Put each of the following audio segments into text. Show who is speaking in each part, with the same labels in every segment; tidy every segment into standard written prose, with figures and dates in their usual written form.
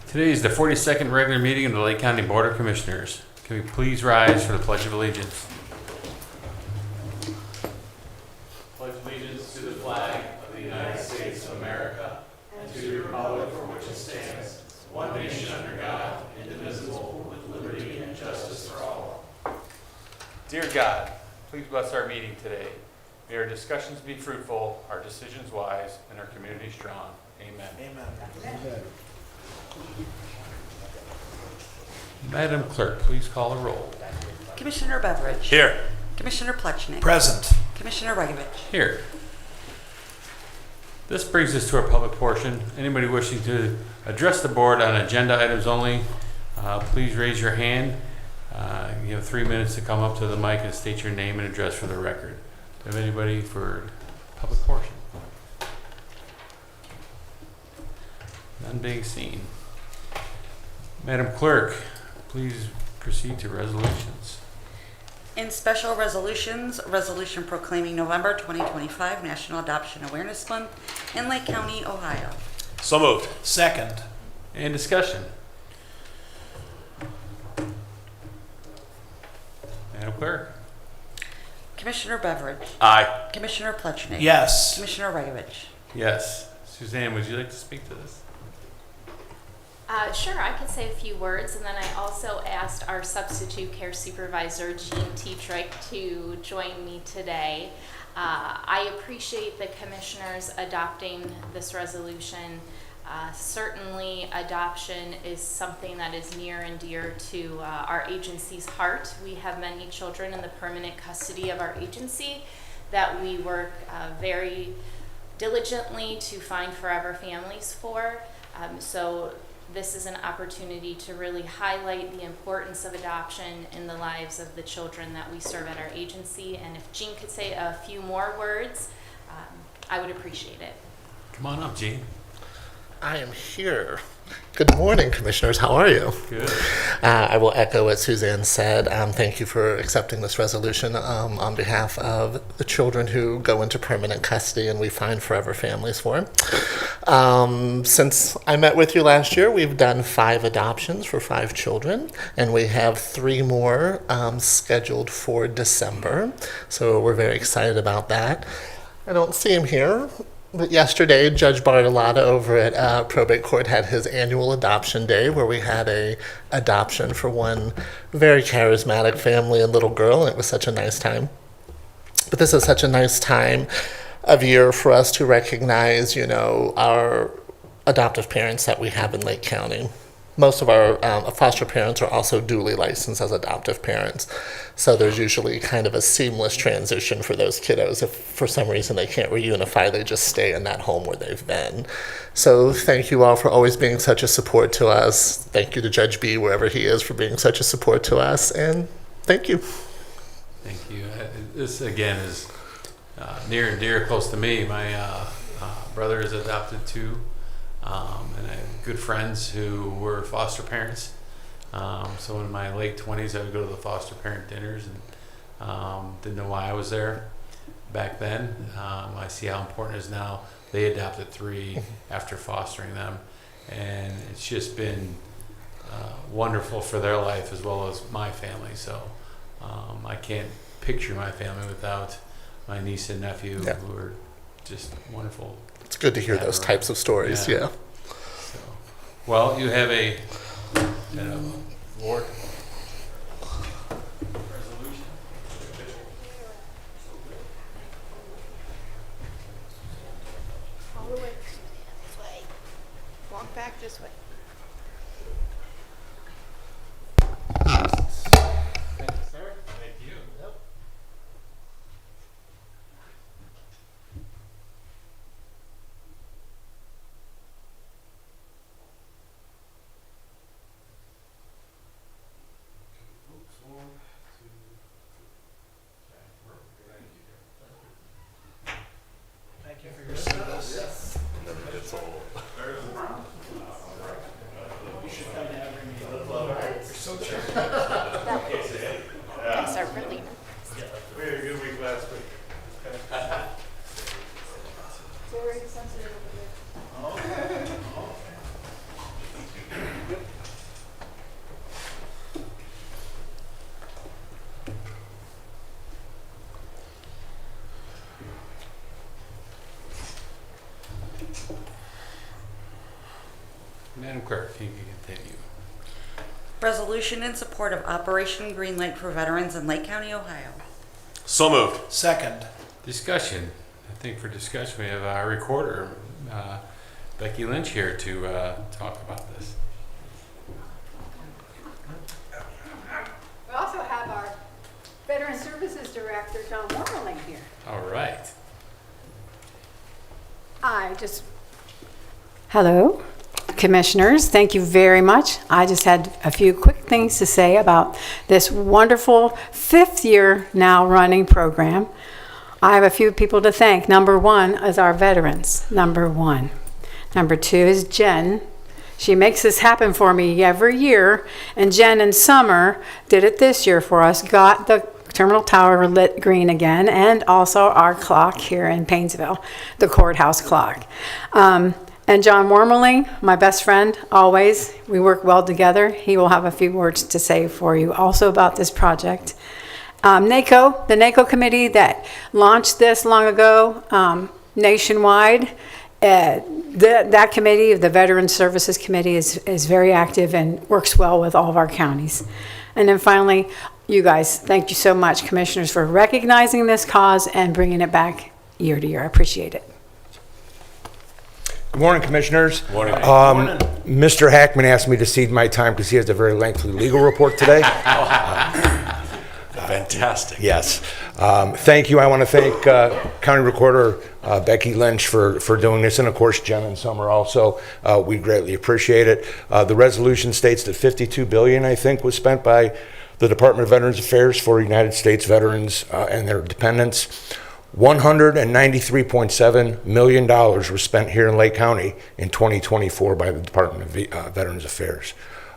Speaker 1: Today is the 42nd regular meeting of the Lake County Board of Commissioners. Can we please rise for the Pledge of Allegiance? Pledge allegiance to the flag of the United States of America and to the republic for which it stands, one nation under God, indivisible, with liberty and justice for all. Dear God, please bless our meeting today. May our discussions be fruitful, our decisions wise, and our community strong. Amen.
Speaker 2: Amen.
Speaker 1: Madam Clerk, please call the roll.
Speaker 3: Commissioner Beveridge.
Speaker 1: Here.
Speaker 3: Commissioner Plechnik.
Speaker 2: Present.
Speaker 3: Commissioner Regovich.
Speaker 1: Here. This brings us to our public portion. Anybody wishing to address the board on agenda items only, please raise your hand. You have 3 minutes to come up to the mic and state your name and address for the record. Do you have anybody for public portion? None being seen. Madam Clerk, please proceed to resolutions.
Speaker 3: In special resolutions, resolution proclaiming November 2025 National Adoption Awareness Month in Lake County, Ohio.
Speaker 2: So moved. Second.
Speaker 1: And discussion. Madam Clerk.
Speaker 3: Commissioner Beveridge.
Speaker 1: Aye.
Speaker 3: Commissioner Plechnik.
Speaker 2: Yes.
Speaker 3: Commissioner Regovich.
Speaker 1: Yes. Suzanne, would you like to speak to this?
Speaker 4: Sure, I could say a few words, and then I also asked our substitute care supervisor, Jean Tetrick, to join me today. I appreciate the commissioners adopting this resolution. Certainly, adoption is something that is near and dear to our agency's heart. We have many children in the permanent custody of our agency that we work very diligently to find forever families for. So this is an opportunity to really highlight the importance of adoption in the lives of the children that we serve at our agency. And if Jean could say a few more words, I would appreciate it.
Speaker 1: Come on up, Gene.
Speaker 5: I am here. Good morning, Commissioners. How are you?
Speaker 1: Good.
Speaker 5: I will echo what Suzanne said. Thank you for accepting this resolution on behalf of the children who go into permanent custody and we find forever families for. Since I met with you last year, we've done 5 adoptions for 5 children, and we have 3 more scheduled for December. So we're very excited about that. I don't see him here. But yesterday, Judge Bartolotta over at Probate Court had his annual adoption day where we had a adoption for one very charismatic family and little girl, and it was such a nice time. But this is such a nice time of year for us to recognize, our adoptive parents that we have in Lake County. Most of our foster parents are also duly licensed as adoptive parents. So there's usually kind of a seamless transition for those kiddos. If for some reason they can't reunify, they just stay in that home where they've been. So thank you all for always being such a support to us. Thank you to Judge B, wherever he is, for being such a support to us. And thank you.
Speaker 1: Thank you. This, again, is near and dear, close to me. My brother is adopted too. And I have good friends who were foster parents. So in my late 20s, I would go to the foster parent dinners and didn't know why I was there back then. I see how important it is now. They adopted 3 after fostering them. And it's just been wonderful for their life as well as my family. So I can't picture my family without my niece and nephew who are just wonderful.
Speaker 5: It's good to hear those types of stories, yeah.
Speaker 1: So, well, you have a board resolution.
Speaker 6: All the way this way. Walk back this way.
Speaker 1: Thank you, sir. Thank you. Yep.
Speaker 2: Thank you for your service.
Speaker 5: It's all
Speaker 1: Madam Clerk, you can continue.
Speaker 3: Resolution in support of Operation Greenlight for veterans in Lake County, Ohio.
Speaker 2: So moved. Second.
Speaker 1: Discussion. I think for discussion, we have our recorder, Becky Lynch, here to talk about this.
Speaker 7: We also have our Veteran Services Director, John Warmerling, here.
Speaker 1: All right.
Speaker 7: Hello, Commissioners. Thank you very much. I just had a few quick things to say about this wonderful 5th year now running program. I have a few people to thank. Number one is our veterans, number one. Number two is Jen. She makes this happen for me every year. And Jen in summer did it this year for us, got the terminal tower lit green again, and also our clock here in Painesville, the courthouse clock. And John Wormerling, my best friend, always. We work well together. He will have a few words to say for you also about this project. NACO, the NACO committee that launched this long ago nationwide, that committee, the Veteran Services Committee, is very active and works well with all of our counties. And then finally, you guys, thank you so much, Commissioners, for recognizing this cause and bringing it back year to year. I appreciate it.
Speaker 8: Good morning, Commissioners.
Speaker 2: Morning.
Speaker 8: Mr. Hackman asked me to cede my time because he has a very lengthy legal report today.
Speaker 2: Fantastic.
Speaker 8: Yes. Thank you. I want to thank County Recorder Becky Lynch for doing this, and of course Jen and Summer also. We greatly appreciate it. The resolution states that $52 billion, I think, was spent by the Department of Veterans Affairs for United States veterans and their dependents. $193.7 million were spent here in Lake County in 2024 by the Department of Veterans Affairs.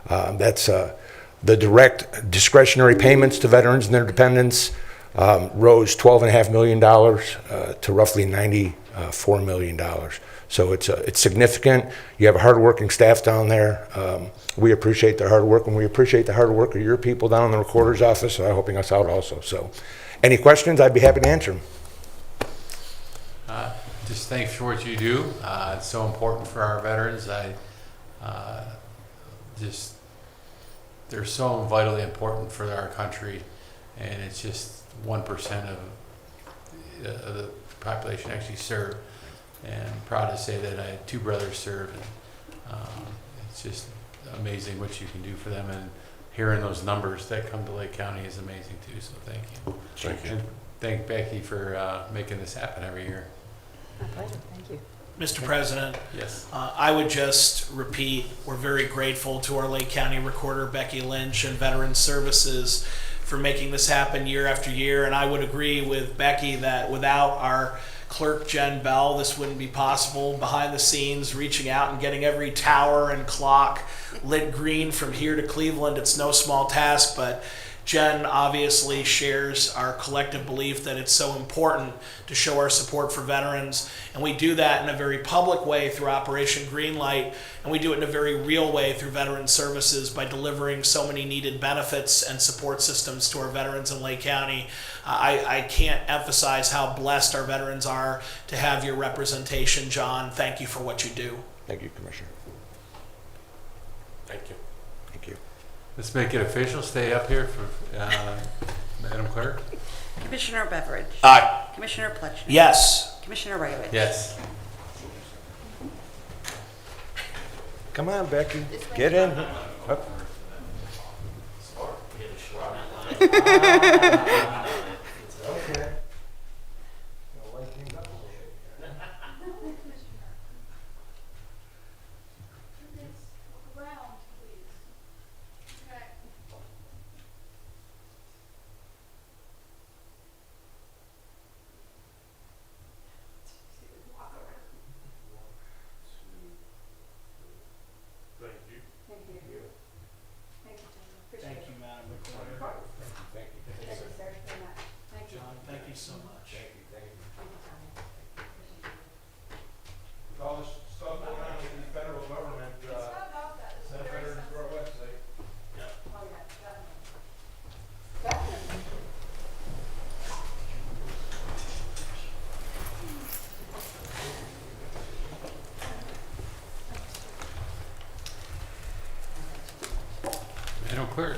Speaker 8: That's the direct discretionary payments to veterans and their dependents rose $12.5 million to roughly $94 million. So it's significant. You have a hardworking staff down there. We appreciate their hard work, and we appreciate the hard work of your people down in the recorder's office helping us out also. So any questions, I'd be happy to answer them.
Speaker 1: Just thanks for what you do. It's so important for our veterans. They're so vitally important for our country, and it's just 1% of the population actually serve. And I'm proud to say that I had 2 brothers serve, and it's just amazing what you can do for them. And hearing those numbers that come to Lake County is amazing too. So thank you.
Speaker 2: Thank you.
Speaker 1: And thank Becky for making this happen every year.
Speaker 7: My pleasure. Thank you.
Speaker 2: Mr. President,
Speaker 1: Yes.
Speaker 2: I would just repeat, we're very grateful to our Lake County Recorder, Becky Lynch, and Veteran Services for making this happen year after year. And I would agree with Becky that without our clerk, Jen Bell, this wouldn't be possible. Behind the scenes, reaching out and getting every tower and clock lit green from here to Cleveland, it's no small task, but Jen obviously shares our collective belief that it's so important to show our support for veterans, and we do that in a very public way through Operation Greenlight, and we do it in a very real way through Veteran Services by delivering so many needed benefits and support systems to our veterans in Lake County. I can't emphasize how blessed our veterans are to have your representation, John. Thank you for what you do.
Speaker 8: Thank you, Commissioner.
Speaker 2: Thank you.
Speaker 8: Thank you.
Speaker 1: Let's make it official. Stay up here for Madam Clerk.
Speaker 3: Commissioner Beveridge.
Speaker 2: Aye.
Speaker 3: Commissioner Pletchner.
Speaker 2: Yes.
Speaker 3: Commissioner Rayovic.
Speaker 1: Yes.
Speaker 8: Come on, Becky. Get in. Up.
Speaker 2: Thank you, Madam Recorder.
Speaker 8: Thank you.
Speaker 1: Madam Clerk.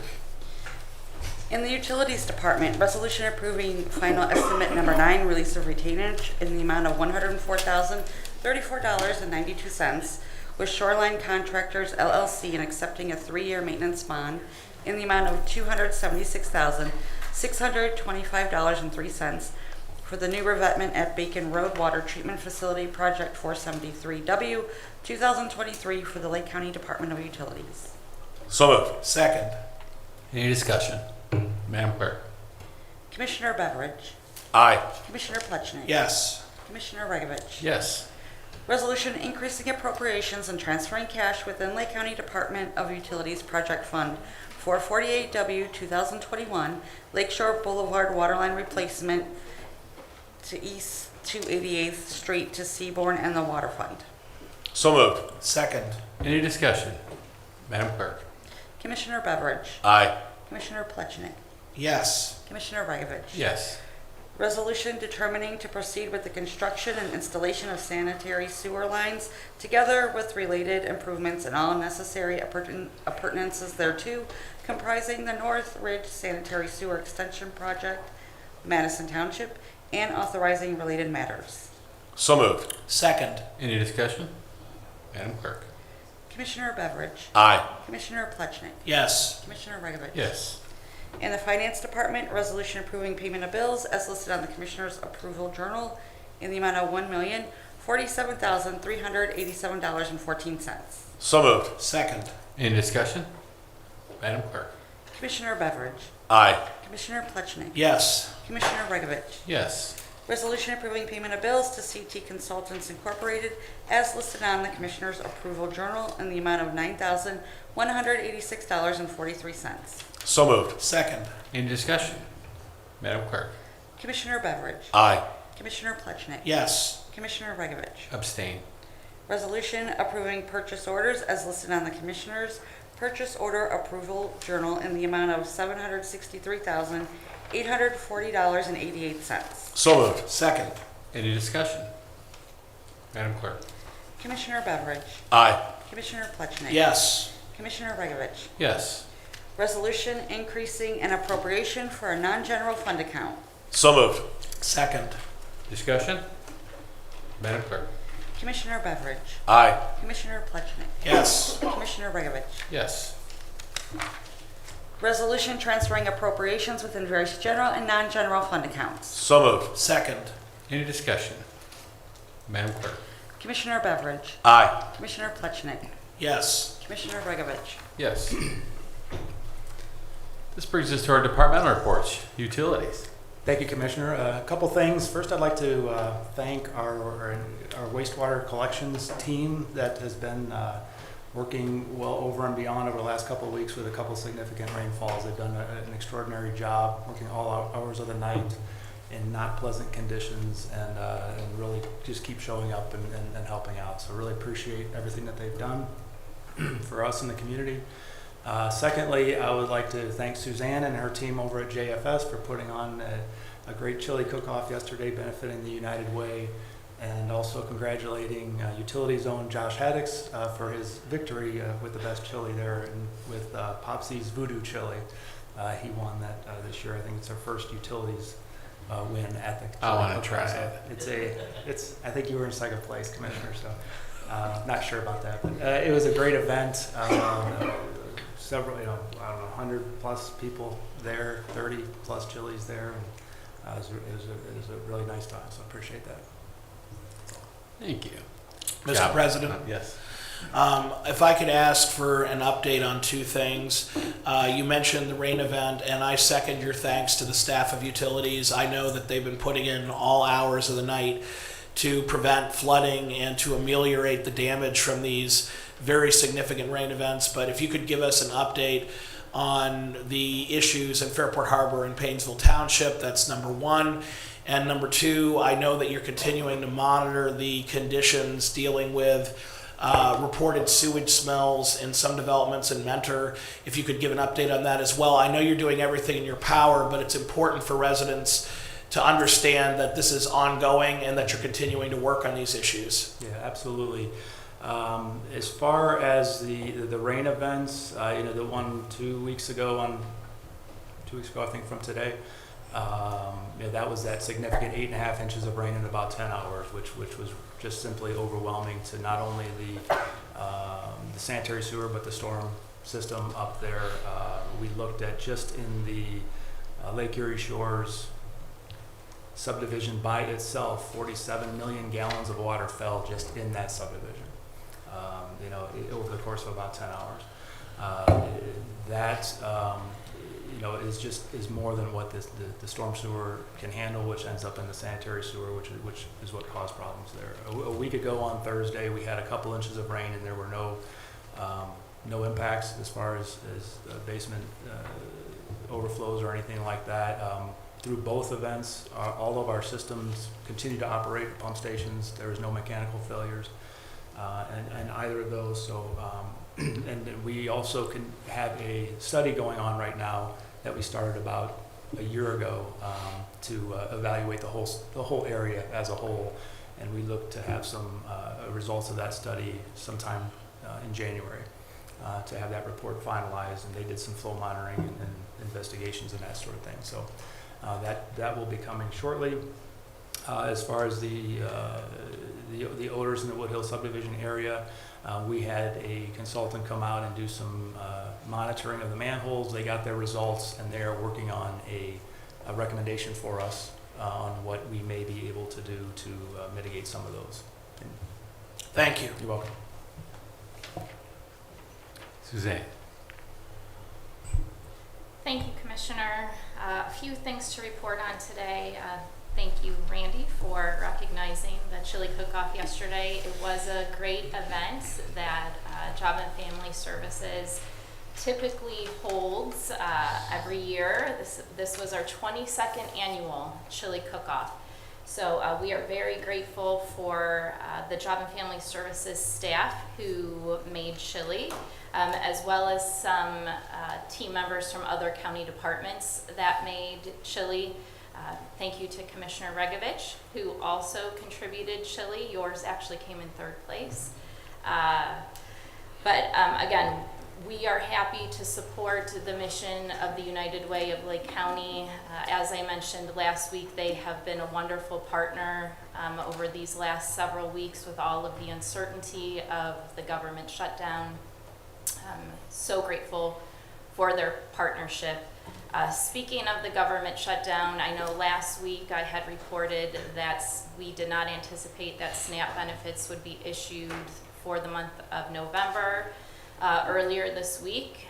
Speaker 3: In the Utilities Department, resolution approving final estimate number 9, release of retainage in the amount of $104,034.92 with Shoreline Contractors LLC and accepting a 3-year maintenance bond in the amount of $276,625.03 for the new revetment at Bacon Road Water Treatment Facility, Project 473W, 2023 for the Lake County Department of Utilities.
Speaker 9: So moved.
Speaker 2: Second.
Speaker 1: Any discussion? Madam Clerk.
Speaker 3: Commissioner Beveridge,
Speaker 9: Aye.
Speaker 3: Commissioner Plechnik,
Speaker 2: Yes.
Speaker 3: Commissioner Regovich.
Speaker 1: Yes.
Speaker 3: Resolution increasing appropriations and transferring cash within Lake County Department of Utilities Project Fund 448W 2021 Lakeshore Boulevard Waterline Replacement to East 288th Street to Seabourn and the Water Fund.
Speaker 9: So moved.
Speaker 2: Second.
Speaker 1: Any discussion? Madam Clerk.
Speaker 3: Commissioner Beveridge,
Speaker 9: Aye.
Speaker 3: Commissioner Plechnik,
Speaker 2: Yes.
Speaker 3: Commissioner Regovich.
Speaker 1: Yes.
Speaker 3: Resolution determining to proceed with the construction and installation of sanitary sewer lines, together with related improvements and all necessary appurtenances thereto, comprising the North Ridge Sanitary Sewer Extension Project, Madison Township, and authorizing related matters.
Speaker 9: So moved.
Speaker 2: Second.
Speaker 1: Any discussion? Madam Clerk.
Speaker 3: Commissioner Beveridge,
Speaker 9: Aye.
Speaker 3: Commissioner Plechnik,
Speaker 2: Yes.
Speaker 3: Commissioner Regovich.
Speaker 1: Yes.
Speaker 3: In the Finance Department, resolution approving payment of bills as listed on the Commissioner's Approval Journal in the amount of $1,047,387.14.
Speaker 9: So moved.
Speaker 2: Second.
Speaker 1: Any discussion? Madam Clerk.
Speaker 3: Commissioner Beveridge,
Speaker 9: Aye.
Speaker 3: Commissioner Plechnik,
Speaker 2: Yes.
Speaker 3: Commissioner Regovich.
Speaker 1: Yes.
Speaker 3: Resolution approving payment of bills to CT Consultants Incorporated as listed on the Commissioner's Approval Journal in the amount of $9,186.43.
Speaker 9: So moved.
Speaker 2: Second.
Speaker 1: Any discussion? Madam Clerk.
Speaker 3: Commissioner Beveridge,
Speaker 9: Aye.
Speaker 3: Commissioner Plechnik,
Speaker 2: Yes.
Speaker 3: Commissioner Regovich.
Speaker 1: Abstain.
Speaker 3: Resolution approving purchase orders as listed on the Commissioner's Purchase Order Approval Journal in the amount of $763,840.88.
Speaker 9: So moved.
Speaker 2: Second.
Speaker 1: Any discussion? Madam Clerk.
Speaker 3: Commissioner Beveridge,
Speaker 9: Aye.
Speaker 3: Commissioner Plechnik.
Speaker 2: Yes.
Speaker 3: Commissioner Regovich.
Speaker 1: Yes.
Speaker 3: Resolution increasing an appropriation for a non-general fund account.
Speaker 9: So moved.
Speaker 2: Second.
Speaker 1: Discussion? Madam Clerk.
Speaker 3: Commissioner Beveridge,
Speaker 9: Aye.
Speaker 3: Commissioner Plechnik,
Speaker 2: Yes.
Speaker 3: Commissioner Regovich.
Speaker 1: Yes.
Speaker 3: Resolution transferring appropriations within various general and non-general fund accounts.
Speaker 9: So moved.
Speaker 2: Second.
Speaker 1: Any discussion? Madam Clerk.
Speaker 3: Commissioner Beveridge,
Speaker 9: Aye.
Speaker 3: Commissioner Plechnik,
Speaker 2: Yes.
Speaker 3: Commissioner Regovich.
Speaker 1: Yes. This brings us to our departmental reports. Utilities.
Speaker 10: Thank you, Commissioner. A couple things. First, I'd like to thank our wastewater collections team that has been working well over and beyond over the last couple of weeks with a couple significant rainfalls. They've done an extraordinary job working all hours of the night in not pleasant conditions and really just keep showing up and helping out. So really appreciate everything that they've done for us in the community. Secondly, I would like to thank Suzanne and her team over at JFS for putting on a great chili cook-off yesterday benefiting the United Way, and also congratulating Utilities own Josh Haddix for his victory with the best chili there and with Popsy's Voodoo Chili. He won that this year. I think it's our first Utilities win at the
Speaker 1: I want to
Speaker 10: cook-off.
Speaker 1: try
Speaker 10: So
Speaker 1: it.
Speaker 10: I think you were in second place, Commissioner, so not sure about that. But it was a great event. Several, I don't know, 100 plus people there, 30 plus chilies there, and it was a really nice time, so I appreciate that.
Speaker 1: Thank you.
Speaker 2: Mr. President.
Speaker 1: Yes.
Speaker 2: If I could ask for an update on two things. You mentioned the rain event, and I second your thanks to the staff of Utilities. I know that they've been putting in all hours of the night to prevent flooding and to ameliorate the damage from these very significant rain events. But if you could give us an update on the issues in Fairport Harbor and Paynesville Township, that's number one. And number two, I know that you're continuing to monitor the conditions dealing with reported sewage smells in some developments in Mentor. If you could give an update on that as well. I know you're doing everything in your power, but it's important for residents to understand that this is ongoing and that you're continuing to work on these issues.
Speaker 10: Yeah, absolutely. As far as the rain events, the one 2 weeks ago, I think from today, that was that significant 8.5 inches of rain in about 10 hours, which was just simply overwhelming to not only the sanitary sewer, but the storm system up there. We looked at just in the Lake Erie Shores subdivision by itself, 47 million gallons of water fell just in that subdivision, over the course of about 10 hours. That is more than what the storm sewer can handle, which ends up in the sanitary sewer, which is what caused problems there. A week ago on Thursday, we had a couple inches of rain, and there were no impacts as far as basement overflows or anything like that. Through both events, all of our systems continue to operate, pump stations. There was no mechanical failures in either of those. So, and we also can have a study going on right now that we started about a year ago to evaluate the whole area as a whole, and we look to have some results of that study sometime in January to have that report finalized. And they did some flow monitoring and investigations and that sort of thing. So that will be coming shortly. As far as the odors in the Woodhill subdivision area, we had a consultant come out and do some monitoring of the manholes. They got their results, and they are working on a recommendation for us on what we may be able to do to mitigate some of those.
Speaker 2: Thank you.
Speaker 10: You're welcome.
Speaker 1: Suzanne.
Speaker 4: Thank you, Commissioner. A few things to report on today. Thank you, Randy, for recognizing the chili cook-off yesterday. It was a great event that Job and Family Services typically holds every year. This was our 22nd annual chili cook-off. So we are very grateful for the Job and Family Services staff who made chili, as well as some team members from other county departments that made chili. Thank you to Commissioner Regovich, who also contributed chili. Yours actually came in third place. But again, we are happy to support the mission of the United Way of Lake County. As I mentioned last week, they have been a wonderful partner over these last several weeks with all of the uncertainty of the government shutdown. So grateful for their partnership. Speaking of the government shutdown, I know last week I had reported that we did not anticipate that SNAP benefits would be issued for the month of November. Earlier this week,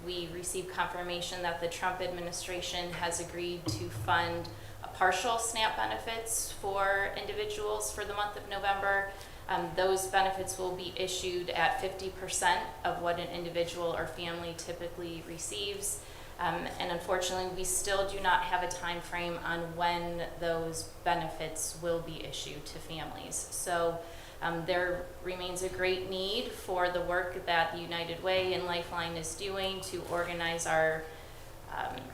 Speaker 4: we received confirmation that the Trump administration has agreed to fund a partial SNAP benefits for individuals for the month of November. Those benefits will be issued at 50% of what an individual or family typically receives. And unfortunately, we still do not have a time frame on when those benefits will be issued to families. So there remains a great need for the work that the United Way and Lifeline is doing to organize our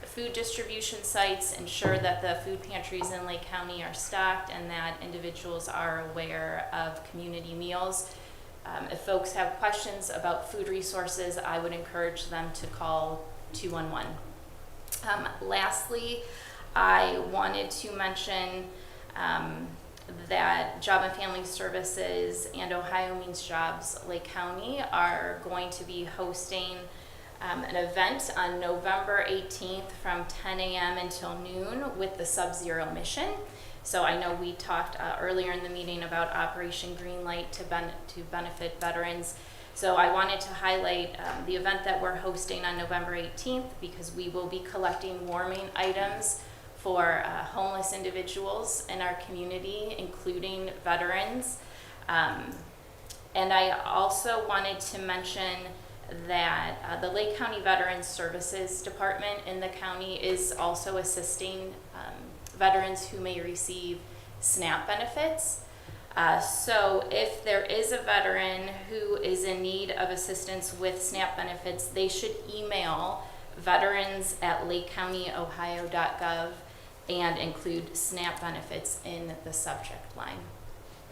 Speaker 4: food distribution sites, ensure that the food pantries in Lake County are stocked, and that individuals are aware of community meals. If folks have questions about food resources, I would encourage them to call 211. Lastly, I wanted to mention that Job and Family Services and Ohio Means Jobs Lake County are going to be hosting an event on November 18th from 10 a.m. until noon with the Sub-Zero mission. So I know we talked earlier in the meeting about Operation Greenlight to benefit veterans. So I wanted to highlight the event that we're hosting on November 18th because we will be collecting warming items for homeless individuals in our community, including veterans. And I also wanted to mention that the Lake County Veterans Services Department in the county is also assisting veterans who may receive SNAP benefits. So if there is a veteran who is in need of assistance with SNAP benefits, they should email veterans@lakecounty.ohio.gov and include SNAP benefits in the subject line.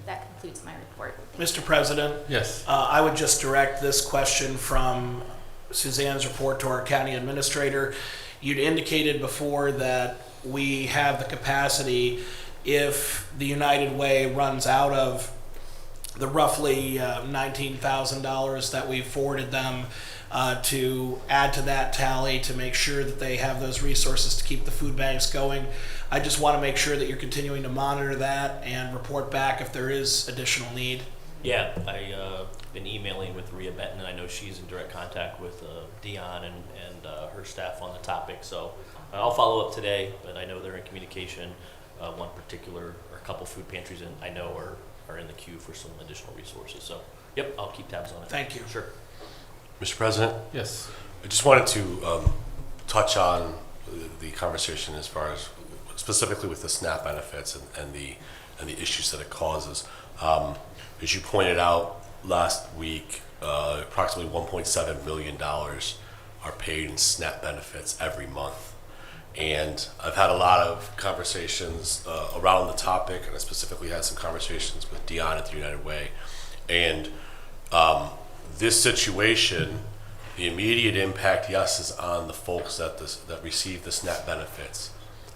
Speaker 4: that concludes my report.
Speaker 2: Mr. President,
Speaker 1: Yes.
Speaker 2: I would just direct this question from Suzanne's report to our county administrator. You'd indicated before that we have the capacity, if the United Way runs out of the roughly $19,000 that we've forwarded them, to add to that tally to make sure that they have those resources to keep the food banks going. I just want to make sure that you're continuing to monitor that and report back if there is additional need.
Speaker 11: Yeah, I've been emailing with Rhea Benton, and I know she's in direct contact with Dion and her staff on the topic. So I'll follow up today, but I know they're in communication. One particular, or a couple food pantries, and I know are in the queue for some additional resources. So, yep, I'll keep tabs on it.
Speaker 2: Thank you.
Speaker 11: Sure.
Speaker 9: Mr. President,
Speaker 1: Yes.
Speaker 9: I just wanted to touch on the conversation as far as specifically with the SNAP benefits and the issues that it causes. As you pointed out last week, approximately $1.7 million are paid in SNAP benefits every month. And I've had a lot of conversations around the topic, and I specifically had some conversations with Dion at the United Way. And this situation, the immediate impact, yes, is on the folks that receive the SNAP benefits.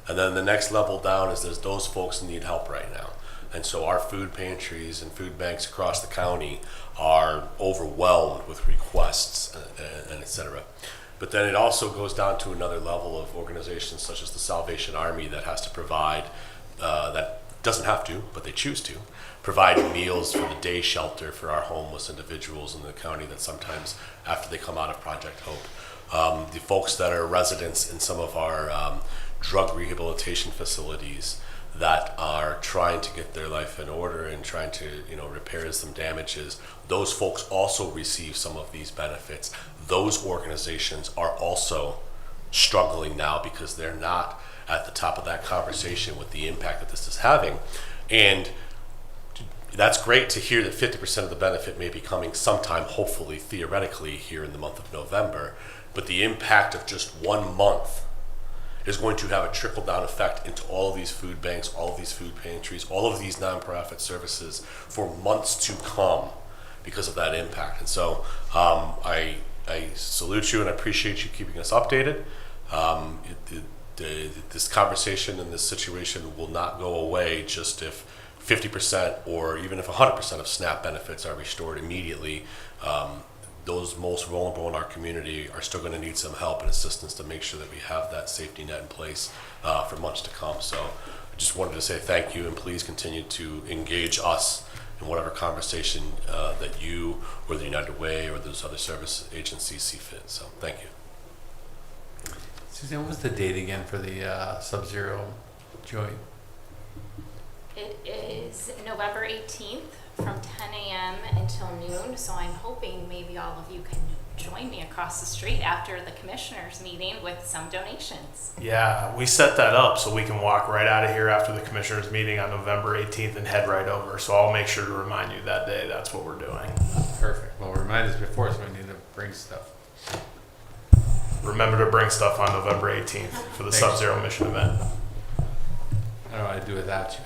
Speaker 9: And then the next level down is there's those folks who need help right now. And so our food pantries and food banks across the county are overwhelmed with requests and et cetera. But then it also goes down to another level of organizations such as the Salvation Army that has to provide, that doesn't have to, but they choose to, provide meals for the day shelter for our homeless individuals in the county that sometimes after they come out of Project Hope. The folks that are residents in some of our drug rehabilitation facilities that are trying to get their life in order and trying to, repair some damages, those folks also receive some of these benefits. Those organizations are also struggling now because they're not at the top of that conversation with the impact that this is having. And that's great to hear that 50% of the benefit may be coming sometime, hopefully, theoretically, here in the month of November. But the impact of just 1 month is going to have a trickle-down effect into all of these food banks, all of these food pantries, all of these nonprofit services for months to come because of that impact. And so I salute you and I appreciate you keeping us updated. This conversation and this situation will not go away just if 50% or even if 100% of SNAP benefits are restored immediately. Those most vulnerable in our community are still going to need some help and assistance to make sure that we have that safety net in place for months to come. So I just wanted to say thank you, and please continue to engage us in whatever conversation that you or the United Way or those other service agencies see fit. So thank you.
Speaker 1: Suzanne, what was the date again for the Sub-Zero joint?
Speaker 4: It is November 18th from 10 a.m. until noon, so I'm hoping maybe all of you can join me across the street after the commissioners meeting with some donations.
Speaker 12: Yeah, we set that up so we can walk right out of here after the commissioners meeting on November 18th and head right over. So I'll make sure to remind you that day. That's what we're doing.
Speaker 1: Perfect. Well, remind us before, so we need to bring stuff.
Speaker 12: Remember to bring stuff on November 18th for the
Speaker 1: Thanks.
Speaker 12: Sub-Zero mission event.
Speaker 1: I don't know what I'd do without you.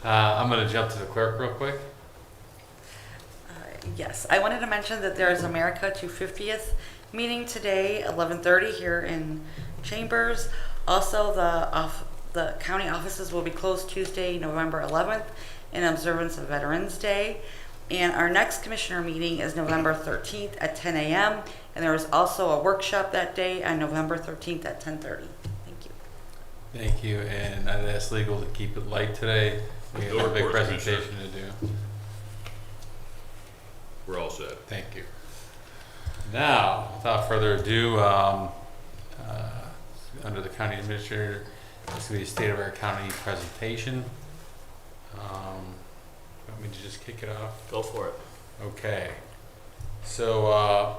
Speaker 1: I'm going to jump to the clerk real quick.
Speaker 3: Yes, I wanted to mention that there is America 250th meeting today, 11:30 here in Chambers. Also, the county offices will be closed Tuesday, November 11th, in observance of Veterans Day. And our next commissioner meeting is November 13th at 10 a.m. And there is also a workshop that day on November 13th at 10:30. Thank you.
Speaker 1: Thank you. And I'd ask legal to keep it light today. We have a big presentation to do.
Speaker 9: We're all set.
Speaker 1: Thank you. Now, without further ado, under the county administrator, this will be a state of our county presentation. Want me to just kick it off?
Speaker 11: Go for it.
Speaker 1: Okay. So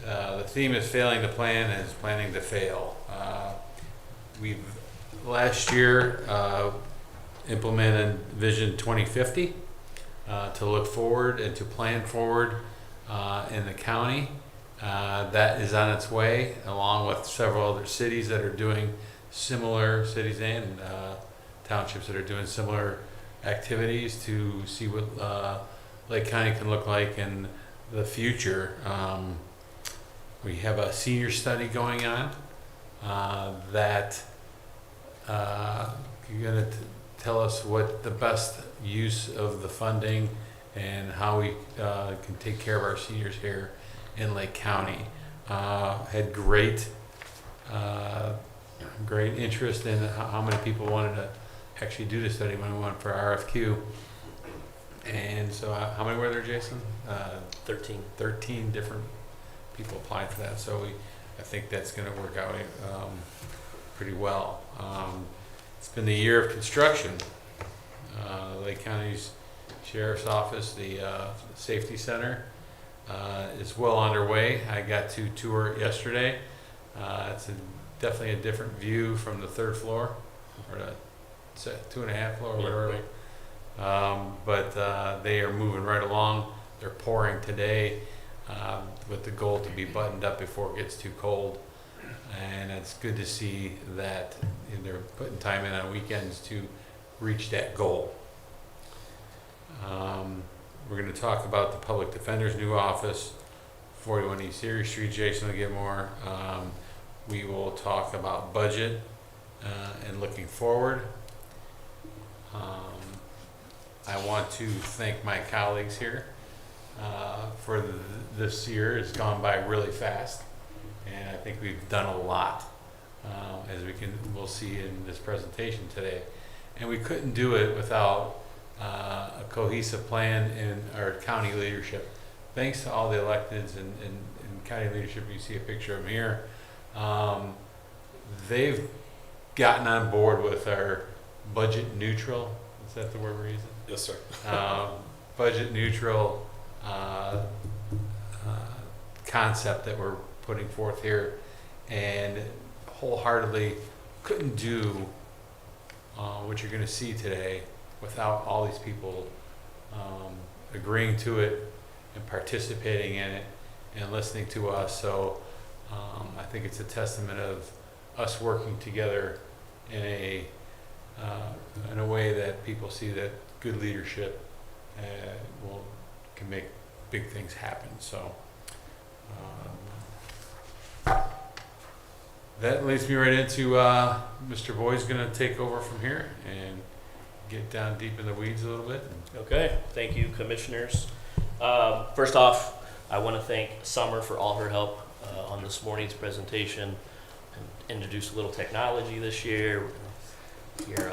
Speaker 1: the theme is failing to plan and is planning to fail. We've last year implemented Vision 2050 to look forward and to plan forward in the county. That is on its way, along with several other cities that are doing similar, cities and townships that are doing similar activities to see what Lake County can look like in the future. We have a senior study going on that you're going to tell us what the best use of the funding and how we can take care of our seniors here in Lake County. Had great interest in how many people wanted to actually do the study when we went for RFQ. And so how many were there, Jason?
Speaker 11: 13.
Speaker 1: 13 different people applied for that. So I think that's going to work out pretty well. It's been the year of construction. Lake County's Sheriff's Office, the Safety Center, is well underway. I got to tour it yesterday. It's definitely a different view from the third floor, or the 2.5 floor, or whatever. But they are moving right along. They're pouring today with the goal to be buttoned up before it gets too cold. And it's good to see that they're putting time in on weekends to reach that goal. We're going to talk about the Public Defender's new office, 41 East Erie Street. Jason will get more. We will talk about budget and looking forward. I want to thank my colleagues here for this year. It's gone by really fast, and I think we've done a lot, as we'll see in this presentation today. And we couldn't do it without a cohesive plan in our county leadership. Thanks to all the electeds and county leadership. You see a picture of them here. They've gotten on board with our budget neutral. Is that the word we're using?
Speaker 9: Yes, sir.
Speaker 1: Budget neutral concept that we're putting forth here, and wholeheartedly couldn't do what you're going to see today without all these people agreeing to it and participating in it and listening to us. So I think it's a testament of us working together in a way that people see that good leadership can make big things happen. So that leads me right into Mr. Boyd's going to take over from here and get down deep in the weeds a little bit.
Speaker 11: Okay, thank you, commissioners. First off, I want to thank Summer for all her help on this morning's presentation. Introduce a little technology this year. Your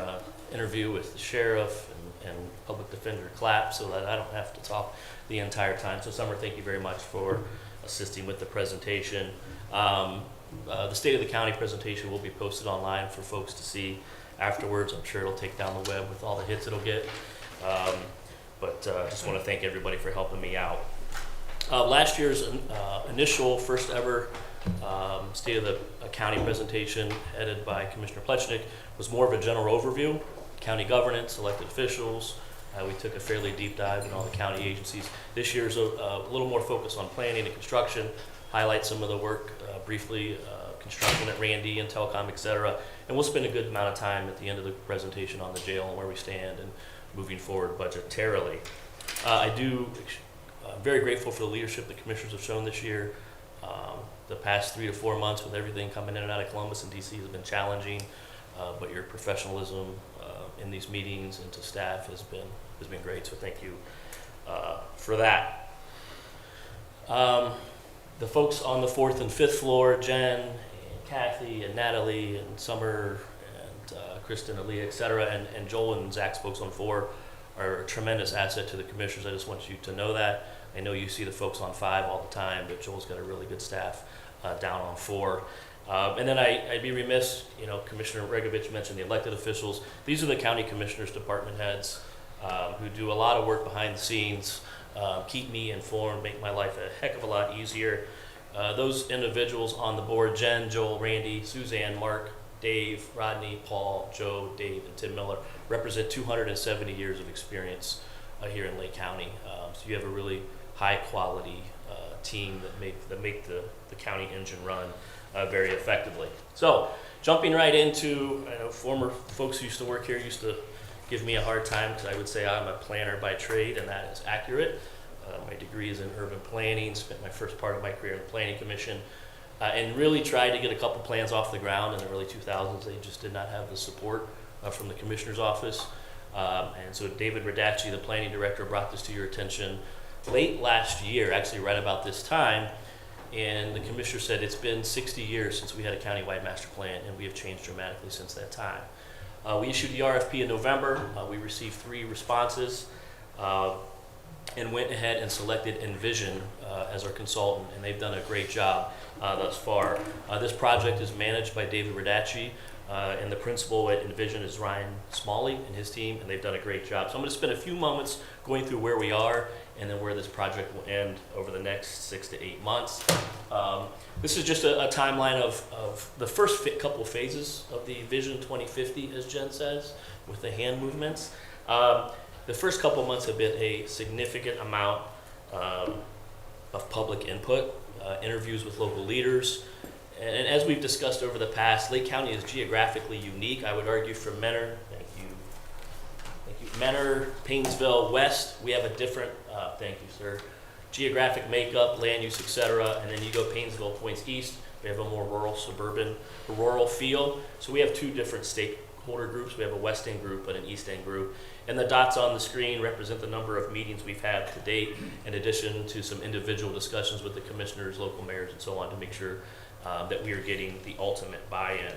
Speaker 11: interview with the sheriff and public defender clap so that I don't have to talk the entire time. So Summer, thank you very much for assisting with the presentation. The State of the County presentation will be posted online for folks to see afterwards. I'm sure it'll take down the web with all the hits it'll get. But just want to thank everybody for helping me out. Last year's initial first ever State of the County presentation headed by Commissioner Plechnik was more of a general overview, county governance, elected officials. We took a fairly deep dive in all the county agencies. This year's a little more focus on planning and construction, highlight some of the work briefly, construction at Randy and telecom, etc. And we'll spend a good amount of time at the end of the presentation on the jail and where we stand and moving forward budgetarily. I'm very grateful for the leadership the commissioners have shown this year. The past 3 to 4 months with everything coming in and out of Columbus and DC has been challenging, but your professionalism in these meetings and to staff has been great. So thank you for that. The folks on the 4th and 5th floor, Jen and Kathy and Natalie and Summer and Kristen, Aaliyah, etc., and Joel and Zach's folks on 4 are a tremendous asset to the commissioners. I just want you to know that. I know you see the folks on 5 all the time, but Joel's got a really good staff down on 4. And then I'd be remiss, Commissioner Regovich mentioned the elected officials. These are the county commissioners, department heads who do a lot of work behind the scenes, keep me informed, make my life a heck of a lot easier. Those individuals on the board, Jen, Joel, Randy, Suzanne, Mark, Dave, Rodney, Paul, Joe, Dave, and Tim Miller, represent 270 years of experience here in Lake County. So you have a really high quality team that make the county engine run. very effectively. So, jumping right into, I know former folks who used to work here used to give me a hard time because I would say I'm a planner by trade, and that is accurate. My degree is in urban planning, spent my first part of my career in the Planning Commission, and really tried to get a couple plans off the ground in the early 2000s. They just did not have the support from the Commissioner's office. And so David Radacci, the Planning Director, brought this to your attention late last year, actually right about this time, and the Commissioner said it's been 60 years since we had a countywide master plan, and we have changed dramatically since that time. We issued the RFP in November. We received 3 responses. And went ahead and selected Envision as our consultant, and they've done a great job thus far. This project is managed by David Radacci, and the principal at Envision is Ryan Smalley and his team, and they've done a great job. So I'm going to spend a few moments going through where we are and then where this project will end over the next 6 to 8 months. This is just a timeline of the first couple of phases of the Vision 2050, as Jen says, with the hand movements. The first couple of months have been a significant amount of public input, interviews with local leaders. And as we've discussed over the past, Lake County is geographically unique. I would argue from Mentor, Mentor, Paynesville West, we have a different, thank you, sir, geographic makeup, land use, etc. And then you go Paynesville points east, we have a more rural, suburban, rural feel. So we have 2 different stakeholder groups. We have a West End group and an East End group. And the dots on the screen represent the number of meetings we've had to date, in addition to some individual discussions with the commissioners, local mayors, and so on, to make sure that we are getting the ultimate buy-in.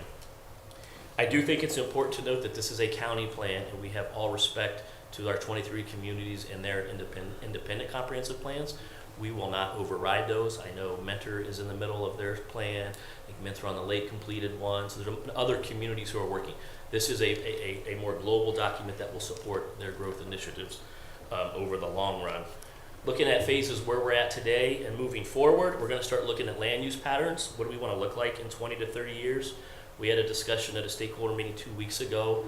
Speaker 11: I do think it's important to note that this is a county plan, and we have all respect to our 23 communities and their independent comprehensive plans. We will not override those. I know Mentor is in the middle of their plan. I think Mentor on the Lake completed one. So there are other communities who are working. This is a more global document that will support their growth initiatives over the long run. Looking at phases where we're at today and moving forward, we're going to start looking at land use patterns. What do we want to look like in 20 to 30 years? We had a discussion at a stakeholder meeting 2 weeks ago.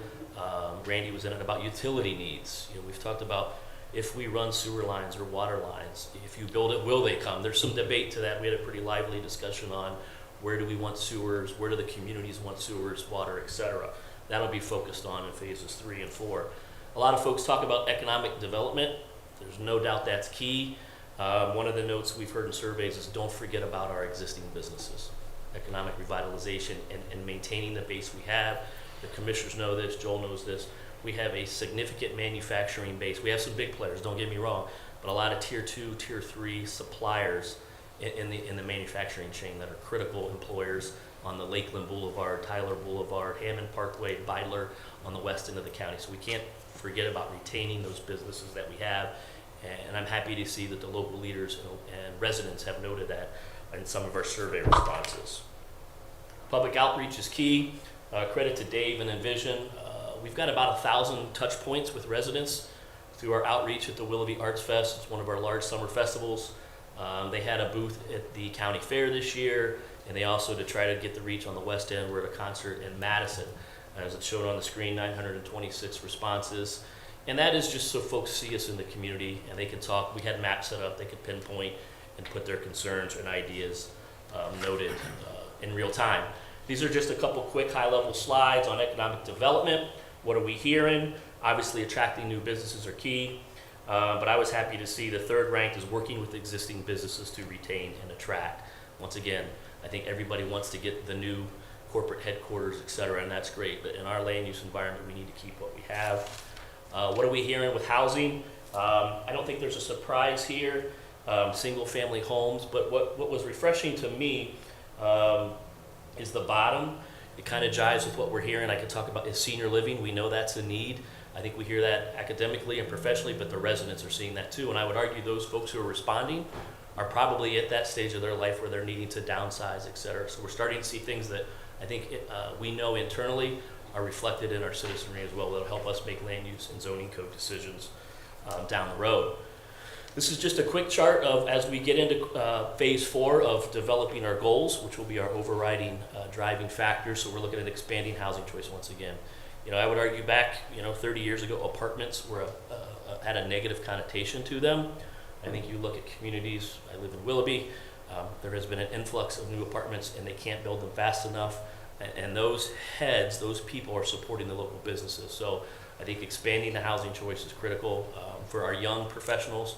Speaker 11: Randy was in it about utility needs. We've talked about if we run sewer lines or water lines, if you build it, will they come? There's some debate to that. We had a pretty lively discussion on where do we want sewers, where do the communities want sewers, water, etc. That'll be focused on in phases 3 and 4. A lot of folks talk about economic development. There's no doubt that's key. One of the notes we've heard in surveys is don't forget about our existing businesses. Economic revitalization and maintaining the base we have. The commissioners know this, Joel knows this. We have a significant manufacturing base. We have some big players, don't get me wrong, but a lot of tier 2, tier 3 suppliers in the manufacturing chain that are critical employers on the Lakeland Boulevard, Tyler Boulevard, Hammond Parkway, Beidler on the west end of the county. So we can't forget about retaining those businesses that we have. And I'm happy to see that the local leaders and residents have noted that in some of our survey responses. Public outreach is key. Credit to Dave and Envision. We've got about 1,000 touch points with residents through our outreach at the Willoughby Arts Fest. It's one of our large summer festivals. They had a booth at the county fair this year, and they also, to try to get the reach on the west end, were at a concert in Madison. As it's shown on the screen, 926 responses. And that is just so folks see us in the community and they can talk. We had maps set up, they could pinpoint and put their concerns and ideas noted in real time. These are just a couple quick high-level slides on economic development. What are we hearing? Obviously, attracting new businesses are key, but I was happy to see the third ranked is working with existing businesses to retain and attract. Once again, I think everybody wants to get the new corporate headquarters, et cetera, and that's great, but in our land use environment, we need to keep what we have. What are we hearing with housing? I don't think there's a surprise here, single-family homes, but what was refreshing to me is the bottom. It kind of jives with what we're hearing. I could talk about is senior living. We know that's a need. I think we hear that academically and professionally, but the residents are seeing that too. And I would argue those folks who are responding are probably at that stage of their life where they're needing to downsize, et cetera. So we're starting to see things that I think we know internally are reflected in our citizenry as well. That'll help us make land use and zoning code decisions down the road. This is just a quick chart of as we get into phase 4 of developing our goals, which will be our overriding driving factors. So we're looking at expanding housing choice once again. I would argue back, 30 years ago, apartments were had a negative connotation to them. I think you look at communities, I live in Willoughby, There has been an influx of new apartments and they can't build them fast enough. And those heads, those people are supporting the local businesses. So I think expanding the housing choice is critical for our young professionals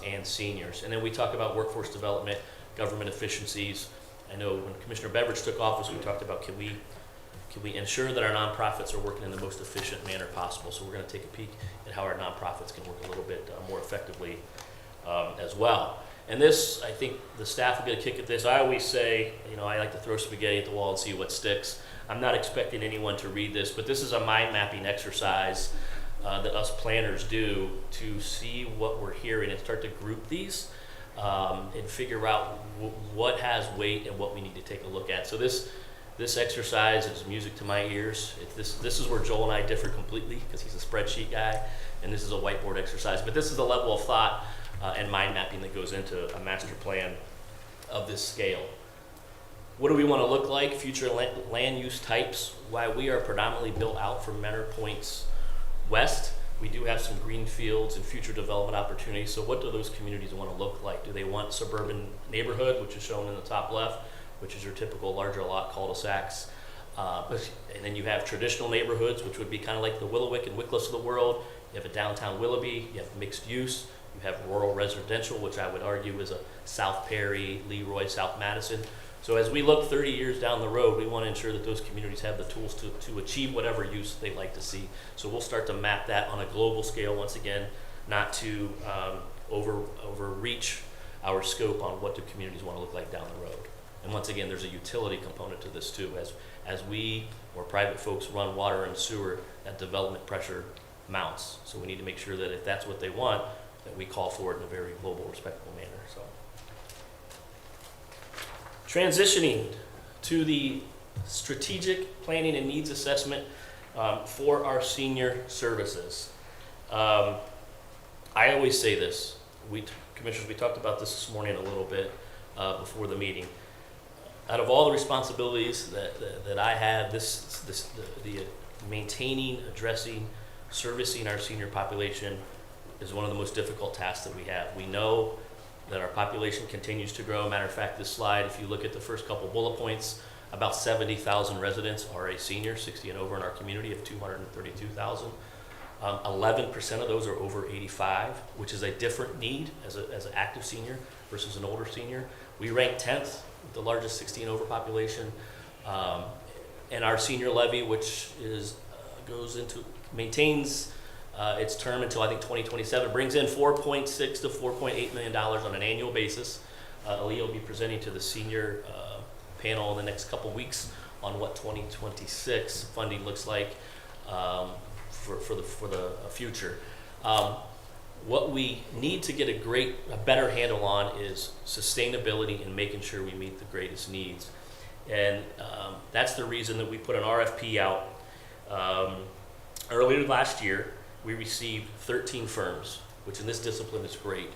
Speaker 11: and seniors. And then we talk about workforce development, government efficiencies. I know when Commissioner Beveridge took office, we talked about can we ensure that our nonprofits are working in the most efficient manner possible. So we're going to take a peek at how our nonprofits can work a little bit more effectively as well. And this, I think the staff will get a kick at this. I always say, you know, I like to throw spaghetti at the wall and see what sticks. I'm not expecting anyone to read this, but this is a mind mapping exercise that us planners do to see what we're hearing and start to group these and figure out what has weight and what we need to take a look at. So this exercise is music to my ears. This is where Joel and I differ completely because he's a spreadsheet guy and this is a whiteboard exercise. But this is the level of thought and mind mapping that goes into a master plan of this scale. What do we want to look like? Future land use types. While we are predominantly built out from Menor Points West, we do have some green fields and future development opportunities. So what do those communities want to look like? Do they want suburban neighborhood, which is shown in the top left, which is your typical larger lot cul-de-sacs? And then you have traditional neighborhoods, which would be kind of like the Willowick and Wickless of the world. You have a downtown Willoughby, you have mixed use, you have rural residential, which I would argue is a South Perry, Leroy, South Madison. So as we look 30 years down the road, we want to ensure that those communities have the tools to achieve whatever use they'd like to see. So we'll start to map that on a global scale once again, not to overreach our scope on what do communities want to look like down the road. And once again, there's a utility component to this too. As we or private folks run water and sewer, that development pressure mounts. So we need to make sure that if that's what they want, that we call for it in a very global, respectable manner. So, transitioning to the strategic planning and needs assessment for our senior services. I always say this. Commissioners, we talked about this morning a little bit before the meeting. Out of all the responsibilities that I have, the maintaining, addressing, servicing our senior population is one of the most difficult tasks that we have. We know that our population continues to grow. Matter of fact, this slide, if you look at the first couple bullet points, about 70,000 residents are a senior, 60 and over in our community of 232,000. 11% of those are over 85, which is a different need as an active senior versus an older senior. We rank 10th, with the largest 60 and over population. And our senior levy, which maintains its term until I think 2027, brings in $4.6 to $4.8 million on an annual basis. Aaliyah will be presenting to the senior panel in the next couple weeks on what 2026 funding looks like for the future. What we need to get a better handle on is sustainability and making sure we meet the greatest needs. And that's the reason that we put an RFP out. Earlier last year, we received 13 firms, which in this discipline is great.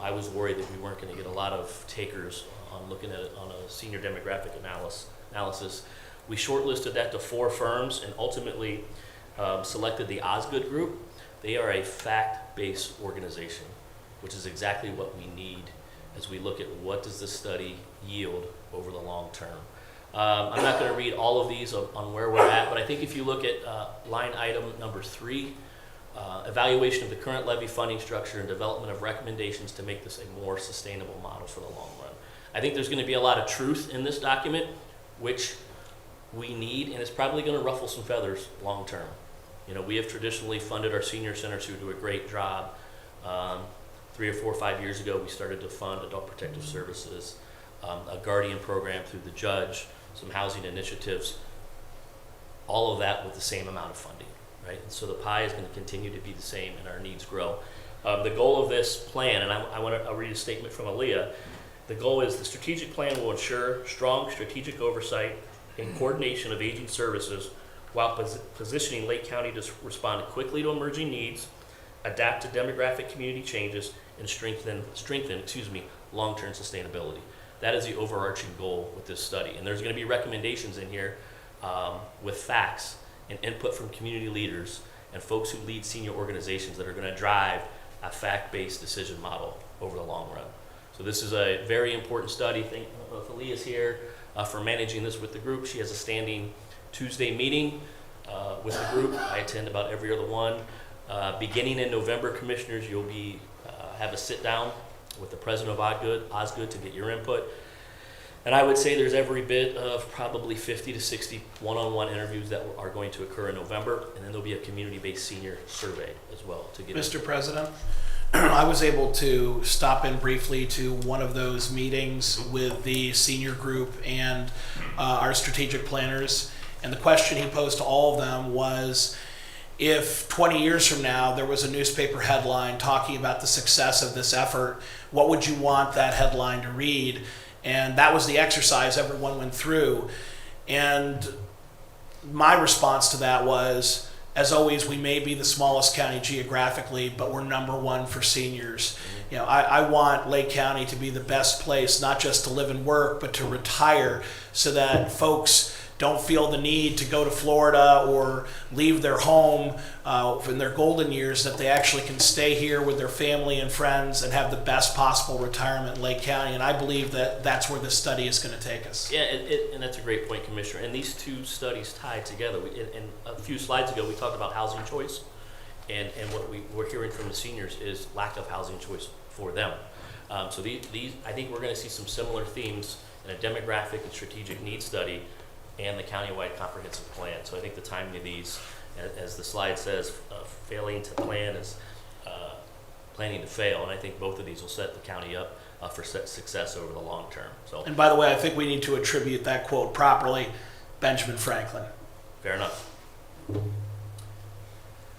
Speaker 11: I was worried that we weren't going to get a lot of takers on looking at it on a senior demographic analysis. We shortlisted that to 4 firms and ultimately selected the Osgood Group. They are a fact-based organization, which is exactly what we need as we look at what does this study yield over the long term. I'm not going to read all of these on where we're at, but I think if you look at line item number 3, evaluation of the current levy funding structure and development of recommendations to make this a more sustainable model for the long run. I think there's going to be a lot of truth in this document, which we need, and it's probably going to ruffle some feathers long term. You know, we have traditionally funded our senior centers who do a great job. 3 or 4 or 5 years ago, we started to fund adult protective services, a guardian program through the judge, some housing initiatives, all of that with the same amount of funding, right? And so the pie is going to continue to be the same and our needs grow. The goal of this plan, and I'll read a statement from Aaliyah. The goal is the strategic plan will ensure strong strategic oversight and coordination of aging services while positioning Lake County to respond quickly to emerging needs, adapt to demographic community changes, and strengthen long-term sustainability. That is the overarching goal with this study. And there's going to be recommendations in here with facts and input from community leaders and folks who lead senior organizations that are going to drive a fact-based decision model over the long run. So this is a very important study. I don't know if Aaliyah's here for managing this with the group. She has a standing Tuesday meeting with the group. I attend about every other one. Beginning in November, commissioners, you'll be have a sit down with the president of Osgood to get your input. And I would say there's every bit of probably 50 to 60 one-on-one interviews that are going to occur in November, and then there'll be a community-based senior survey as well to get.
Speaker 2: Mr. President, I was able to stop in briefly to one of those meetings with the senior group and our strategic planners, and the question he posed to all of them was, if 20 years from now there was a newspaper headline talking about the success of this effort, what would you want that headline to read? And that was the exercise everyone went through. And my response to that was, as always, we may be the smallest county geographically, but we're #1 for seniors. You know, I want Lake County to be the best place, not just to live and work, but to retire, so that folks don't feel the need to go to Florida or leave their home in their golden years, that they actually can stay here with their family and friends and have the best possible retirement in Lake County. And I believe that that's where this study is going to take us.
Speaker 11: Yeah, and that's a great point, Commissioner. And these two studies tied together. And a few slides ago, we talked about housing choice. And what we're hearing from the seniors is lack of housing choice for them. So these, I think we're going to see some similar themes in a demographic and strategic needs study and the countywide comprehensive plan. So I think the timing of these, as the slide says, failing to plan is planning to fail. And I think both of these will set the county up for success over the long term. So,
Speaker 2: And by the way, I think we need to attribute that quote properly, Benjamin Franklin.
Speaker 11: Fair enough.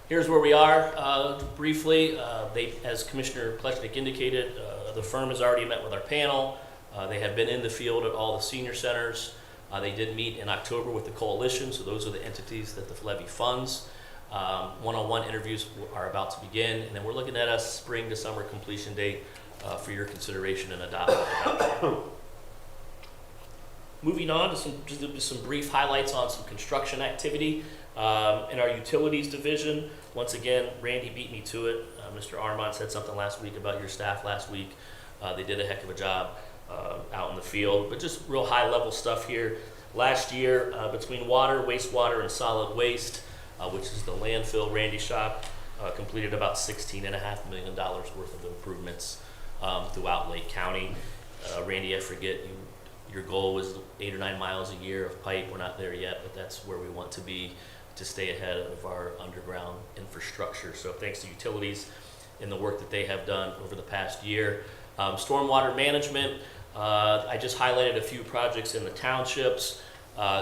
Speaker 11: Here's where we are briefly. As Commissioner Plechnik indicated, the firm has already met with our panel. They have been in the field at all the senior centers. They did meet in October with the coalition, so those are the entities that the levy funds. One-on-one interviews are about to begin, and then we're looking at a spring to summer completion date for your consideration and adoption. Moving on to some brief highlights on some construction activity in our utilities division. Once again, Randy beat me to it. Mr. Armand said something last week about your staff last week. They did a heck of a job out in the field, but just real high level stuff here. Last year, between water, wastewater, and solid waste, which is the landfill Randy shop, completed about $16.5 million worth of improvements throughout Lake County. Randy, I forget, your goal was 8 or 9 miles a year of pipe. We're not there yet, but that's where we want to be to stay ahead of our underground infrastructure. So thanks to utilities and the work that they have done over the past year. Stormwater management, I just highlighted a few projects in the townships.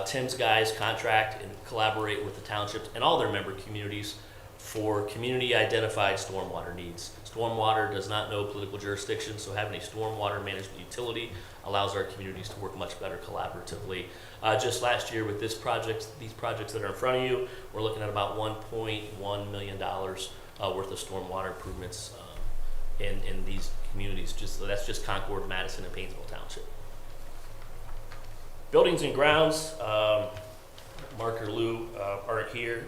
Speaker 11: Tim's guys contract and collaborate with the townships and all their member communities for community identified stormwater needs. Stormwater does not know political jurisdiction, so having a stormwater management utility allows our communities to work much better collaboratively. Just last year with these projects that are in front of you, we're looking at about $1.1 million worth of stormwater improvements in these communities. That's just Concord, Madison, and Painesville Township. Buildings and grounds, Mark or Lou aren't here.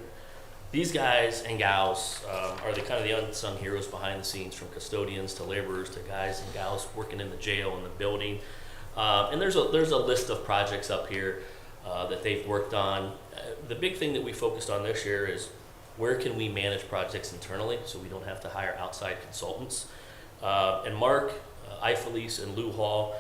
Speaker 11: These guys and gals are the kind of the unsung heroes behind the scenes, from custodians to laborers to guys and gals working in the jail and the building. And there's a list of projects up here that they've worked on. The big thing that we focused on this year is where can we manage projects internally so we don't have to hire outside consultants. And Mark Eifelis and Lou Hall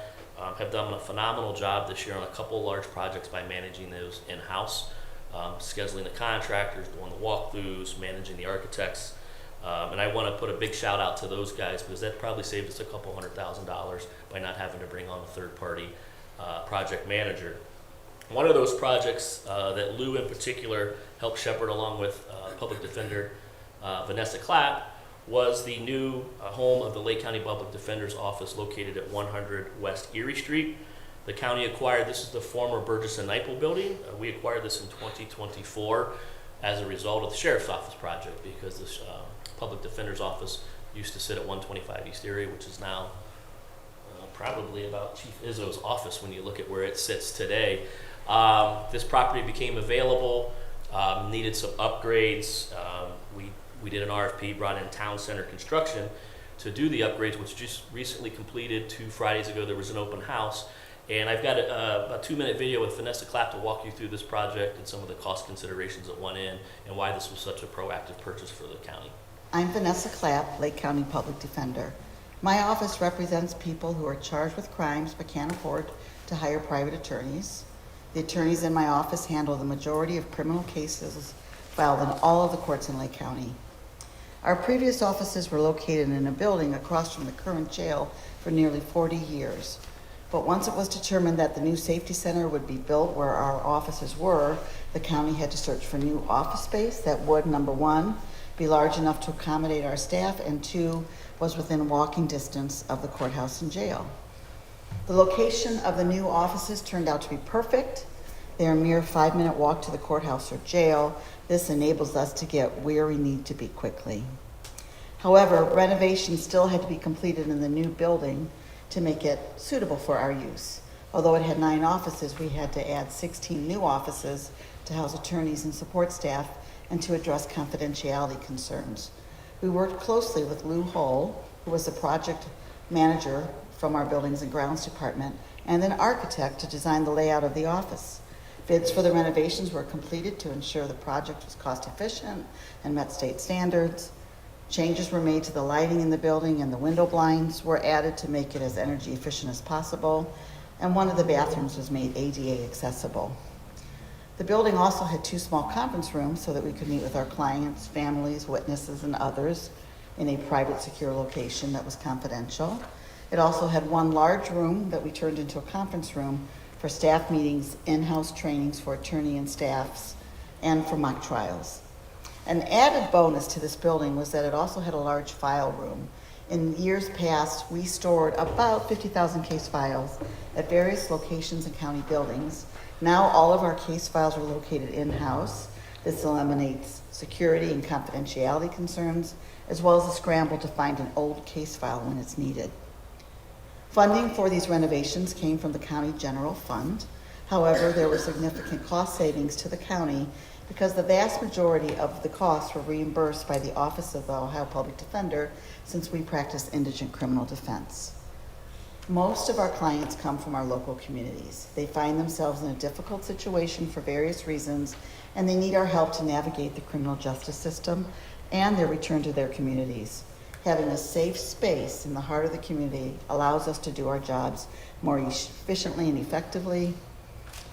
Speaker 11: have done a phenomenal job this year on a couple large projects by managing those in-house, scheduling the contractors, doing the walkthroughs, managing the architects. And I want to put a big shout out to those guys, because that probably saved us a couple $100,000 by not having to bring on a third-party project manager. One of those projects that Lou in particular helped shepherd along with Public Defender Vanessa Clapp was the new home of the Lake County Public Defender's Office, located at 100 West Erie Street. The county acquired, this is the former Burgess and Nyepel building. We acquired this in 2024 as a result of the Sheriff's Office project, because the Public Defender's Office used to sit at 125 East Erie, which is now probably about Chief Izzo's office when you look at where it sits today. This property became available, needed some upgrades. We did an RFP, brought in Town Center Construction to do the upgrades, which just recently completed. 2 Fridays ago, there was an open house. And I've got a 2-minute video with Vanessa Clapp to walk you through this project and some of the cost considerations that went in and why this was such a proactive purchase for the county.
Speaker 13: I'm Vanessa Clapp, Lake County Public Defender. My office represents people who are charged with crimes but can't afford to hire private attorneys. The attorneys in my office handle the majority of criminal cases filed in all of the courts in Lake County. Our previous offices were located in a building across from the current jail for nearly 40 years. But once it was determined that the new safety center would be built where our offices were, the county had to search for new office space that would, number one, be large enough to accommodate our staff, and two, was within walking distance of the courthouse and jail. The location of the new offices turned out to be perfect. They're a mere 5-minute walk to the courthouse or jail. This enables us to get where we need to be quickly. However, renovations still had to be completed in the new building to make it suitable for our use. Although it had 9 offices, we had to add 16 new offices to house attorneys and support staff and to address confidentiality concerns. We worked closely with Lou Hull, who was the project manager from our Buildings and Grounds Department, and an architect to design the layout of the office. Bids for the renovations were completed to ensure the project was cost efficient and met state standards. Changes were made to the lighting in the building, and the window blinds were added to make it as energy efficient as possible, and one of the bathrooms was made ADA accessible. The building also had 2 small conference rooms so that we could meet with our clients, families, witnesses, and others in a private, secure location that was confidential. It also had 1 large room that we turned into a conference room for staff meetings, in-house trainings for attorney and staffs, and for mock trials. An added bonus to this building was that it also had a large file room. In years past, we stored about 50,000 case files at various locations in county buildings. Now all of our case files are located in-house. This eliminates security and confidentiality concerns, as well as a scramble to find an old case file when it's needed. Funding for these renovations came from the county general fund. However, there were significant cost savings to the county because the vast majority of the costs were reimbursed by the Office of the Ohio Public Defender, since we practice indigent criminal defense. Most of our clients come from our local communities. They find themselves in a difficult situation for various reasons, and they need our help to navigate the criminal justice system and their return to their communities. Having a safe space in the heart of the community allows us to do our jobs more efficiently and effectively.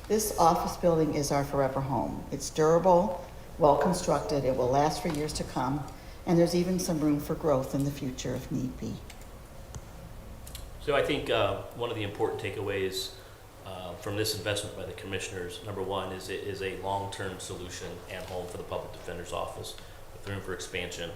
Speaker 13: This office building is our forever home. It's durable, well constructed, it will last for years to come, and there's even some room for growth in the future if need be.
Speaker 11: So I think one of the important takeaways from this investment by the commissioners, number one, is it is a long-term solution and home for the Public Defender's Office with room for expansion.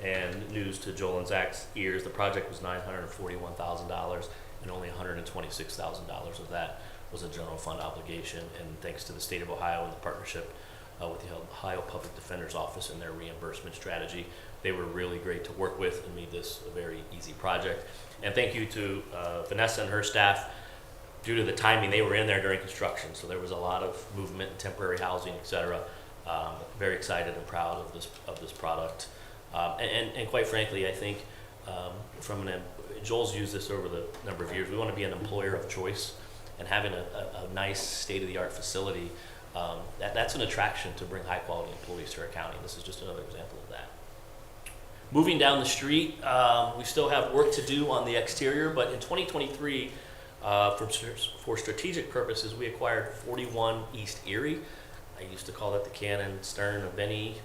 Speaker 11: And news to Joel and Zach's ears, the project was $941,000 and only $126,000 of that was a general fund obligation. And thanks to the state of Ohio and the partnership with the Ohio Public Defender's Office and their reimbursement strategy, they were really great to work with and made this a very easy project. And thank you to Vanessa and her staff. Due to the timing, they were in there during construction, so there was a lot of movement and temporary housing, et cetera. Very excited and proud of this product. And quite frankly, I think Joel's used this over the number of years. We want to be an employer of choice, and having a nice state-of-the-art facility, that's an attraction to bring high-quality employees to our county. This is just another example of that. Moving down the street, we still have work to do on the exterior, but in 2023, for strategic purposes, we acquired 41 East Erie. I used to call that the Cannon, Stern, and Benny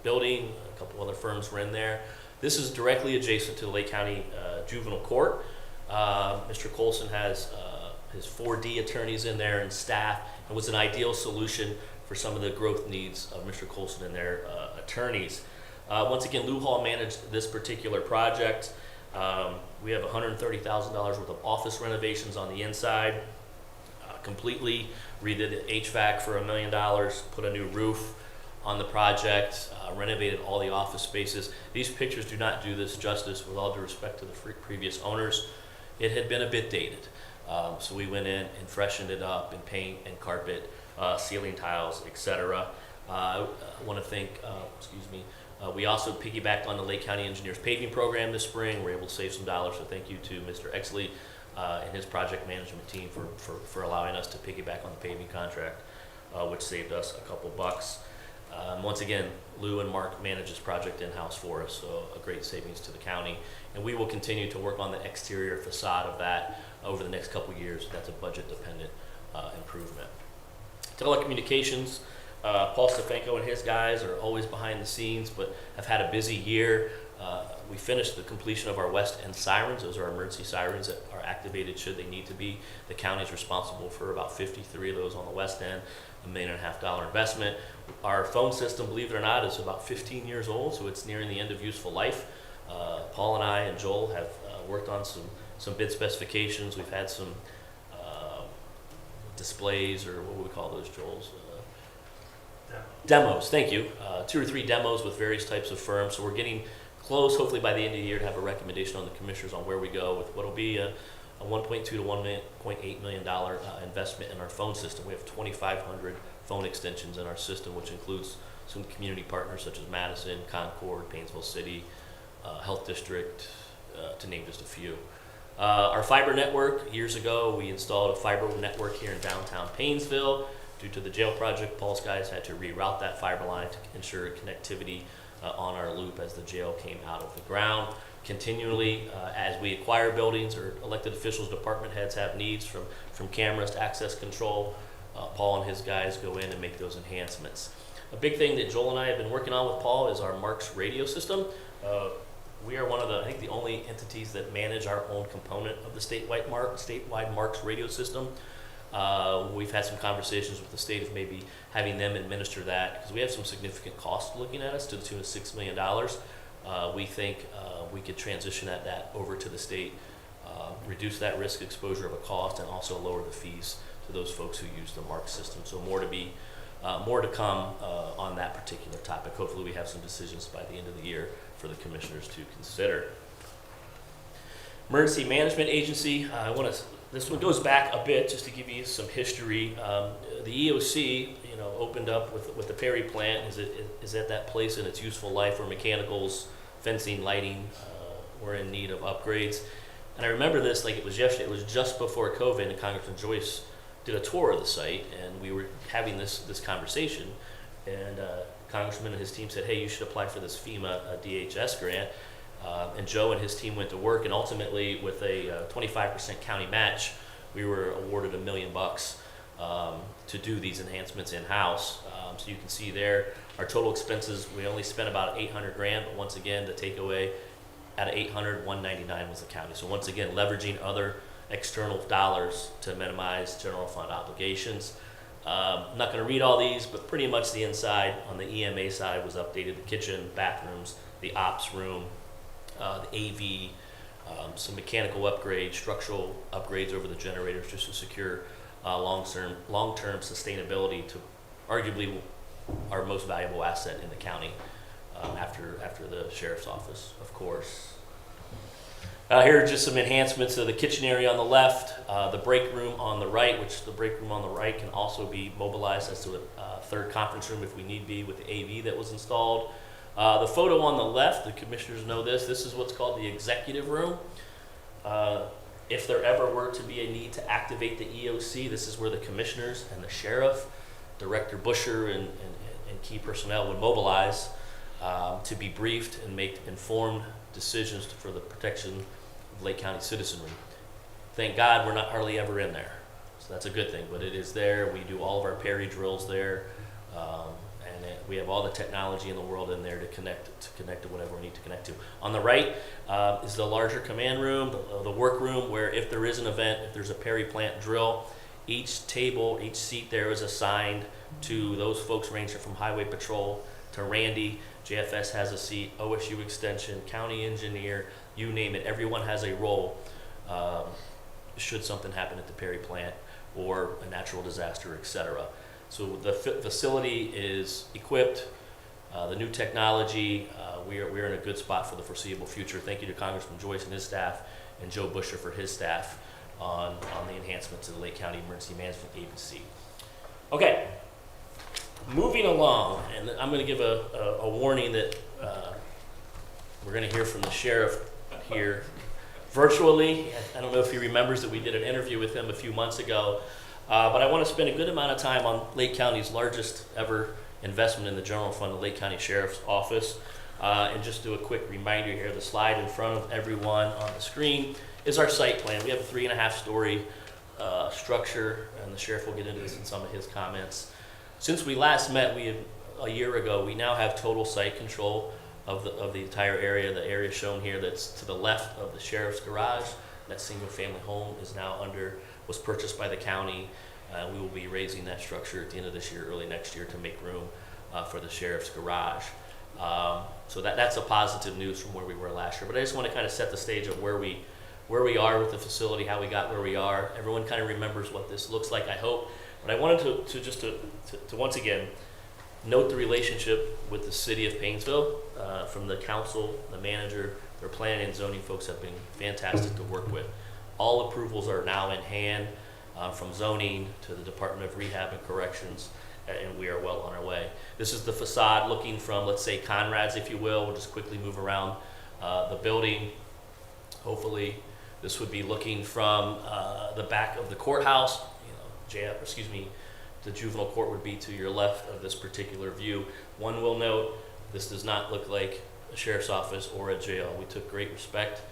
Speaker 11: building. A couple other firms were in there. This is directly adjacent to the Lake County Juvenile Court. Mr. Colson has his 4D attorneys in there and staff. It was an ideal solution for some of the growth needs of Mr. Colson and their attorneys. Once again, Lou Hall managed this particular project. We have $130,000 worth of office renovations on the inside. Completely redid the HVAC for $1 million, put a new roof on the project, renovated all the office spaces. These pictures do not do this justice, with all due respect to the previous owners. It had been a bit dated. So we went in and freshened it up in paint and carpet, ceiling tiles, etc. I want to thank We also piggybacked on the Lake County Engineers paving program this spring. We were able to save some dollars, so thank you to Mr. Exley and his project management team for allowing us to piggyback on the paving contract, which saved us a couple bucks. Once again, Lou and Mark manage this project in-house for us, so a great savings to the county. And we will continue to work on the exterior facade of that over the next couple years. That's a budget-dependent improvement. Telecommunications, Paul Stefanko and his guys are always behind the scenes, but have had a busy year. We finished the completion of our West End sirens. Those are emergency sirens that are activated should they need to be. The county is responsible for about 53 of those on the West End, $1.5 million investment. Our phone system, believe it or not, is about 15 years old, so it's nearing the end of useful life. Paul and I and Joel have worked on some bid specifications. We've had some displays, or what would we call those, Joel's? Demos, thank you. 2 or 3 demos with various types of firms. So we're getting close, hopefully by the end of the year, to have a recommendation on the commissioners on where we go with what will be a $1.2 to $1.8 million investment in our phone system. We have 2,500 phone extensions in our system, which includes some community partners such as Madison, Concord, Painesville City, Health District, to name just a few. Our fiber network, years ago, we installed a fiber network here in downtown Painesville. Due to the jail project, Paul's guys had to reroute that fiber line to ensure connectivity on our loop as the jail came out of the ground. Continually, as we acquire buildings or elected officials, department heads have needs from cameras to access control, Paul and his guys go in and make those enhancements. A big thing that Joel and I have been working on with Paul is our Marks radio system. We are one of I think the only entities that manage our own component of the statewide Marks radio system. We've had some conversations with the state of maybe having them administer that, because we have some significant costs looking at us to the tune of $6 million. We think we could transition that over to the state, reduce that risk exposure of a cost, and also lower the fees to those folks who use the Marks system. So more to come on that particular topic. Hopefully we have some decisions by the end of the year for the commissioners to consider. Emergency Management Agency, this one goes back a bit just to give you some history. The EOC, opened up with the Perry plant, is at that place in its useful life where mechanicals, fencing, lighting were in need of upgrades. And I remember this like it was yesterday. It was just before COVID, and Congressman Joyce did a tour of the site, and we were having this conversation, and Congressman and his team said, hey, you should apply for this FEMA DHS grant. And Joe and his team went to work, and ultimately with a 25% county match, we were awarded $1 million to do these enhancements in-house. So you can see there, our total expenses, we only spent about $800,000, but once again, the takeaway out of $800,000, $199,000 was the county. So once again, leveraging other external dollars to minimize general fund obligations. I'm not going to read all these, but pretty much the inside on the EMA side was updated: the kitchen, bathrooms, the ops room, the AV, some mechanical upgrades, structural upgrades over the generators just to secure long-term sustainability to arguably our most valuable asset in the county after the sheriff's office, of course. Here are just some enhancements of the kitchen area on the left, the break room on the right, which the break room on the right can also be mobilized as to a third conference room if we need be with the AV that was installed. The photo on the left, the commissioners know this is what's called the executive room. If there ever were to be a need to activate the EOC, this is where the commissioners and the sheriff, Director Busher, and key personnel would mobilize to be briefed and make informed decisions for the protection of Lake County citizenry. Thank God we're not hardly ever in there, so that's a good thing, but it is there. We do all of our Perry drills there. We have all the technology in the world in there to connect to whatever we need to connect to. On the right is the larger command room, the work room, where if there is an event, if there's a Perry plant drill, each table, each seat there is assigned to those folks ranging from Highway Patrol to Randy. JFS has a seat, OSU Extension, County Engineer, you name it. Everyone has a role should something happen at the Perry plant or a natural disaster, etc. So the facility is equipped, the new technology, we're in a good spot for the foreseeable future. Thank you to Congressman Joyce and his staff, and Joe Busher for his staff on the enhancements of the Lake County Emergency Management Agency. Okay, moving along, and I'm going to give a warning that we're going to hear from the sheriff here virtually. I don't know if he remembers that we did an interview with him a few months ago, but I want to spend a good amount of time on Lake County's largest ever investment in the general fund, the Lake County Sheriff's Office. And just do a quick reminder here, the slide in front of everyone on the screen is our site plan. We have a 3.5-story structure, and the sheriff will get into this in some of his comments. Since we last met a year ago, we now have total site control of the entire area. The area shown here that's to the left of the sheriff's garage, that single family home was purchased by the county. We will be raising that structure at the end of this year, early next year, to make room for the sheriff's garage. So that's a positive news from where we were last year. But I just want to kind of set the stage of where we are with the facility, how we got where we are. Everyone kind of remembers what this looks like, I hope. But I wanted to once again note the relationship with the city of Painesville. From the council, the manager, their planning and zoning folks have been fantastic to work with. All approvals are now in hand, from zoning to the Department of Rehab and Corrections, and we are well on our way. This is the facade looking from, let's say, Conrad's, if you will. We'll just quickly move around the building. Hopefully, this would be looking from the back of the courthouse. The juvenile court would be to your left of this particular view. One will note, this does not look like a sheriff's office or a jail. We took great respect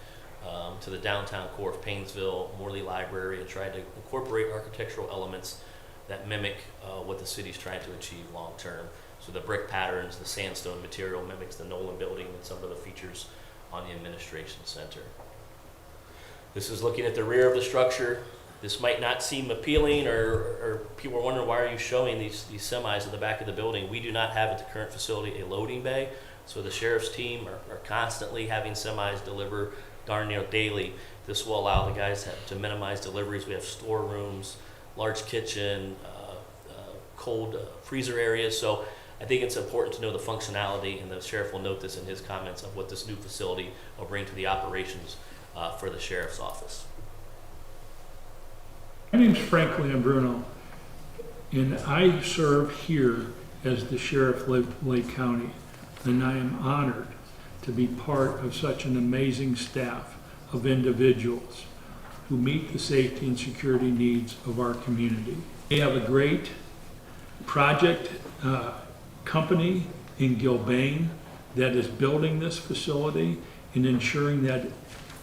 Speaker 11: to the downtown core of Painesville, Morley Library, and tried to incorporate architectural elements that mimic what the city's trying to achieve long term. So the brick patterns, the sandstone material mimics the Nolan building and some of the features on the administration center. This is looking at the rear of the structure. This might not seem appealing, or people are wondering, why are you showing these semis at the back of the building? We do not have at the current facility a loading bay, so the sheriff's team are constantly having semis deliver darn near daily. This will allow the guys to minimize deliveries. We have storerooms, large kitchen, cold freezer areas. So I think it's important to know the functionality, and the sheriff will note this in his comments of what this new facility will bring to the operations for the sheriff's office.
Speaker 14: My name's Frank Lambrino, and I serve here as the sheriff of Lake County, and I am honored to be part of such an amazing staff of individuals who meet the safety and security needs of our community. We have a great project company in Gilbane that is building this facility and ensuring that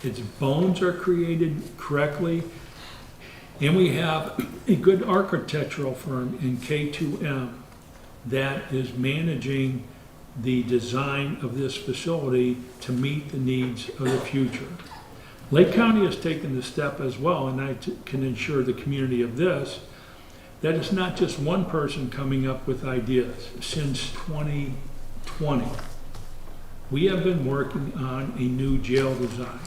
Speaker 14: its bones are created correctly. And we have a good architectural firm in K2M that is managing the design of this facility to meet the needs of the future. Lake County has taken the step as well, and I can assure the community of this, that it's not just one person coming up with ideas. Since 2020, we have been working on a new jail design,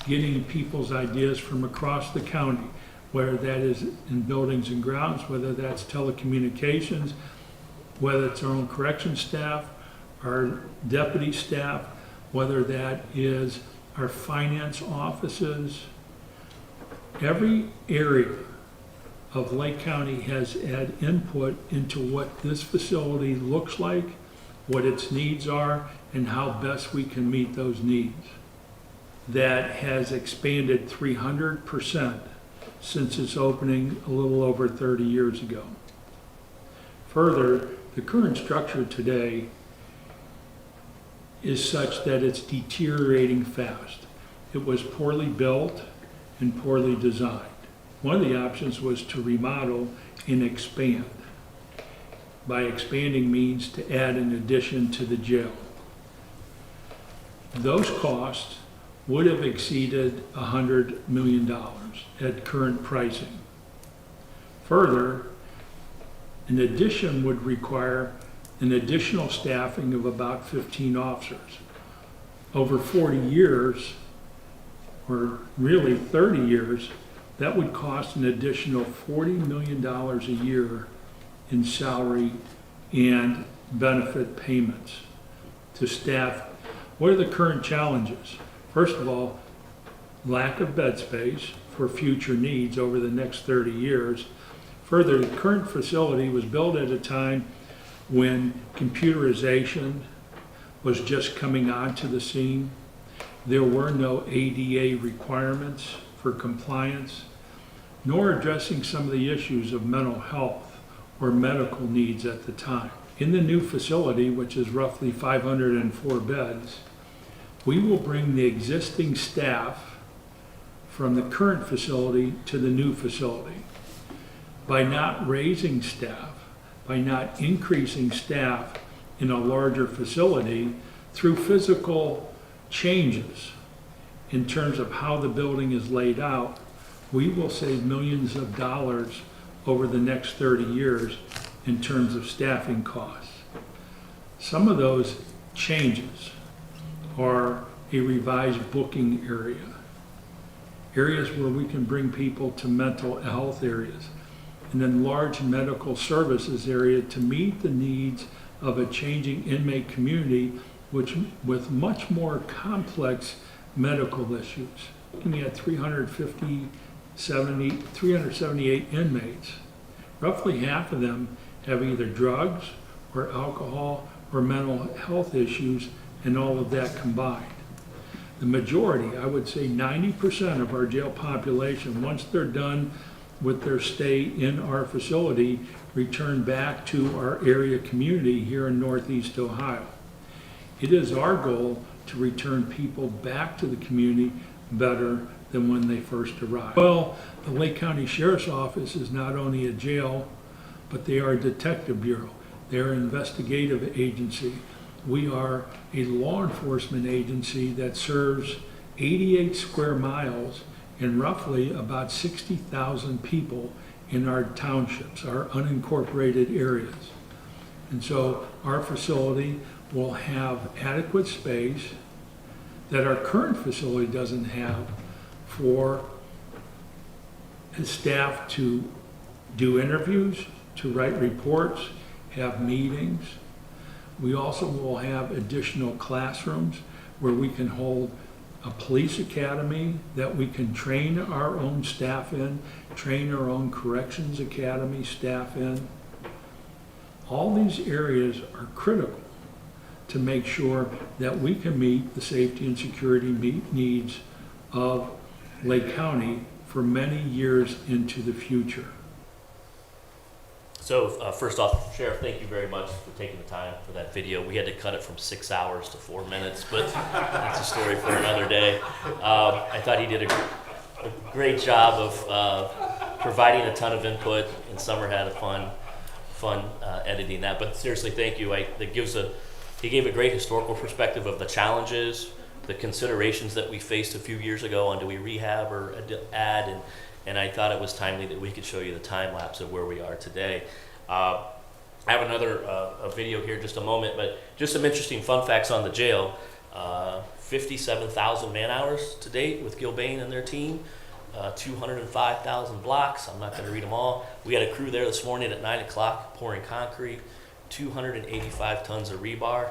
Speaker 14: getting people's ideas from across the county, whether that is in buildings and grounds, whether that's telecommunications, whether it's our own corrections staff, our deputy staff, whether that is our finance offices. Every area of Lake County has had input into what this facility looks like, what its needs are, and how best we can meet those needs. That has expanded 300% since its opening a little over 30 years ago. Further, the current structure today is such that it's deteriorating fast. It was poorly built and poorly designed. One of the options was to remodel and expand. By expanding means to add an addition to the jail. Those costs would have exceeded $100 million at current pricing. Further, an addition would require an additional staffing of about 15 officers. Over 40 years, or really 30 years, that would cost an additional $40 million a year in salary and benefit payments to staff. What are the current challenges? First of all, lack of bed space for future needs over the next 30 years. Further, the current facility was built at a time when computerization, was just coming onto the scene. There were no ADA requirements for compliance, nor addressing some of the issues of mental health or medical needs at the time. In the new facility, which is roughly 504 beds, we will bring the existing staff from the current facility to the new facility. By not raising staff, by not increasing staff in a larger facility through physical changes in terms of how the building is laid out, we will save millions of dollars over the next 30 years in terms of staffing costs. Some of those changes are a revised booking area, areas where we can bring people to mental health areas, an enlarged medical services area to meet the needs of a changing inmate community with much more complex medical issues. Looking at 378 inmates, roughly half of them have either drugs or alcohol or mental health issues, and all of that combined. The majority, I would say 90% of our jail population, once they're done with their stay in our facility, return back to our area community here in Northeast Ohio. It is our goal to return people back to the community better than when they first arrived. Well, the Lake County Sheriff's Office is not only a jail, but they are a detective bureau. They're an investigative agency. We are a law enforcement agency that serves 88 square miles and roughly about 60,000 people in our townships, our unincorporated areas. And so our facility will have adequate space that our current facility doesn't have for staff to do interviews, to write reports, have meetings. We also will have additional classrooms where we can hold a police academy that we can train our own staff in, train our own corrections academy staff in. All these areas are critical to make sure that we can meet the safety and security needs of Lake County for many years into the future.
Speaker 11: So first off, Sheriff, thank you very much for taking the time for that video. We had to cut it from 6 hours to 4 minutes, but that's a story for another day. I thought he did a great job of providing a ton of input, and Summer had a fun editing that. But seriously, thank you. He gave a great historical perspective of the challenges, the considerations that we faced a few years ago on do we rehab or add, and I thought it was timely that we could show you the time lapse of where we are today. I have another a video here in just a moment, but just some interesting fun facts on the jail. 57,000 man hours to date with Gilbane and their team, 205,000 blocks. I'm not going to read them all. We had a crew there this morning at 9 o'clock pouring concrete, 285 tons of rebar.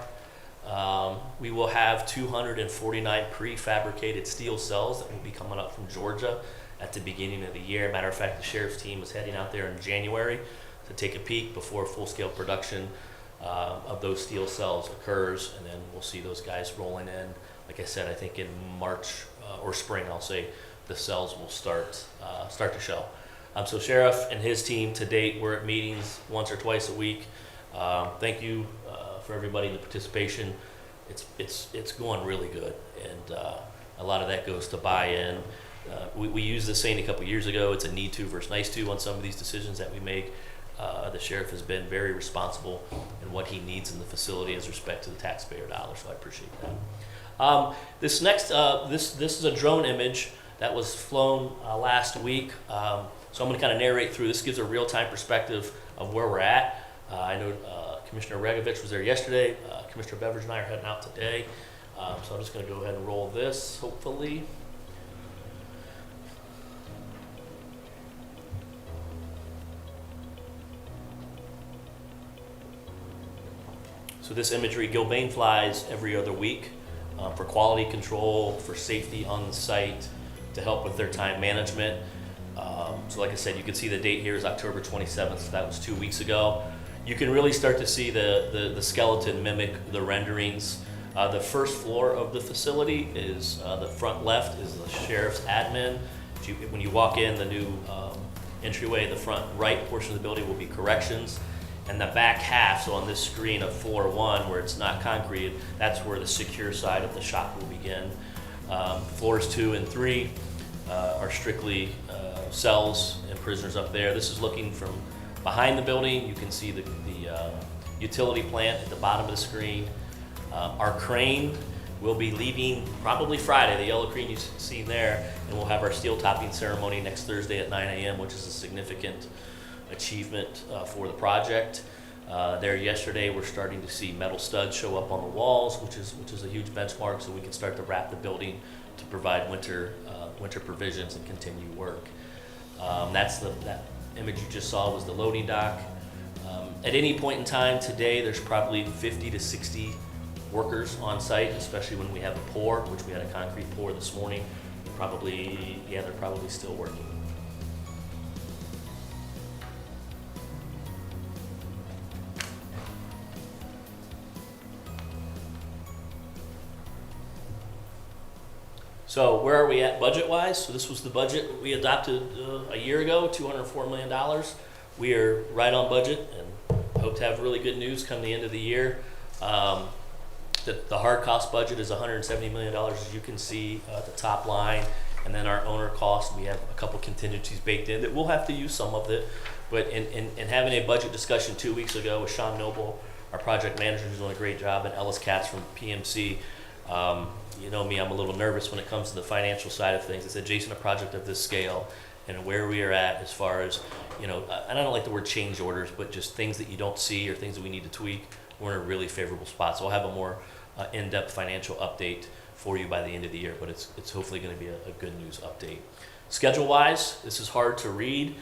Speaker 11: We will have 249 prefabricated steel cells that will be coming up from Georgia at the beginning of the year. Matter of fact, the sheriff's team is heading out there in January to take a peek before full-scale production of those steel cells occurs, and then we'll see those guys rolling in. Like I said, I think in March or spring, I'll say, the cells will start to show. So Sheriff and his team to date, we're at meetings once or twice a week. Thank you for everybody in the participation. It's going really good, and a lot of that goes to buy-in. We used this saying a couple years ago, it's a need to versus nice to on some of these decisions that we make. The sheriff has been very responsible in what he needs in the facility as respect to the taxpayer dollars, so I appreciate that. This next, this is a drone image that was flown last week. So I'm gonna kind of narrate through. This gives a real-time perspective of where we're at. I know Commissioner Regovich was there yesterday. Commissioner Beveridge and I are heading out today. So I'm just gonna go ahead and roll this, hopefully. So this imagery, Gilbane flies every other week for quality control, for safety on the site, to help with their time management. So like I said, you can see the date here is October 27th, so that was 2 weeks ago. You can really start to see the skeleton mimic the renderings The first floor of the facility is, the front left is the sheriff's admin. When you walk in, the new entryway, the front right portion of the building will be corrections. And the back half, so on this screen of floor 1 where it's not concrete, that's where the secure side of the shop will begin. Floors 2 and 3 are strictly cells and prisoners up there. This is looking from behind the building. You can see the utility plant at the bottom of the screen. Our crane will be leaving probably Friday, the yellow crane you've seen there, and we'll have our steel topping ceremony next Thursday at 9 a.m., which is a significant achievement for the project. There yesterday, we're starting to see metal studs show up on the walls, which is a huge benchmark, so we can start to wrap the building to provide winter provisions and continue work. That image you just saw was the loading dock. At any point in time today, there's probably 50 to 60 workers on site, especially when we have a pour, which we had a concrete pour this morning. They're probably still working. So where are we at budget-wise? So this was the budget we adopted a year ago, $204 million. We are right on budget and hope to have really good news come the end of the year. The hard cost budget is $170 million, as you can see at the top line. And then our owner cost, we have a couple contingencies baked in that we'll have to use some of it. But in having a budget discussion 2 weeks ago with Sean Noble, our project manager who's doing a great job, and Ellis Katz from PMC, you know me, I'm a little nervous when it comes to the financial side of things. I said, Jason, a project of this scale and where we are at as far as, and I don't like the word change orders, but just things that you don't see or things that we need to tweak, we're in a really favorable spot. So I'll have a more in-depth financial update for you by the end of the year, but it's hopefully going to be a good news update. Schedule-wise, this is hard to read.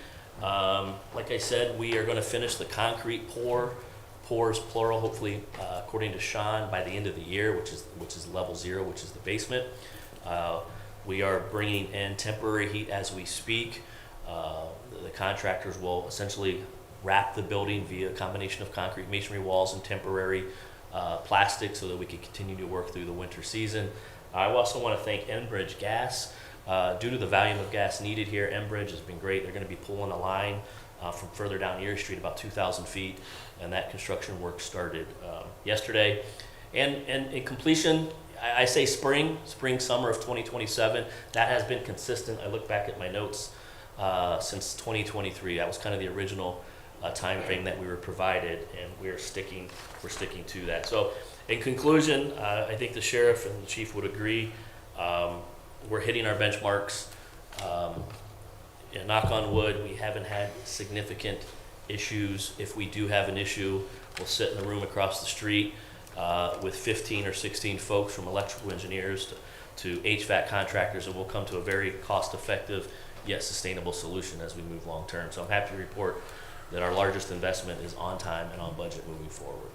Speaker 11: Like I said, we are going to finish the concrete pours plural, hopefully according to Sean, by the end of the year, which is level 0, which is the basement. We are bringing in temporary heat as we speak. The contractors will essentially wrap the building via a combination of concrete masonry walls and temporary plastic so that we can continue to work through the winter season. I also want to thank Enbridge Gas. Due to the volume of gas needed here, Enbridge has been great. They're going to be pulling a line from further down Erie Street, about 2,000 feet, and that construction work started yesterday. And in completion, I say spring, summer of 2027. That has been consistent. I look back at my notes since 2023. That was kind of the original time frame that we were provided, and we're sticking to that. So in conclusion, I think the sheriff and the chief would agree. We're hitting our benchmarks. Knock on wood, we haven't had significant issues. If we do have an issue, we'll sit in the room across the street with 15 or 16 folks, from electrical engineers to HVAC contractors, and we'll come to a very cost-effective yet sustainable solution as we move long-term. So I'm happy to report that our largest investment is on time and on budget moving forward.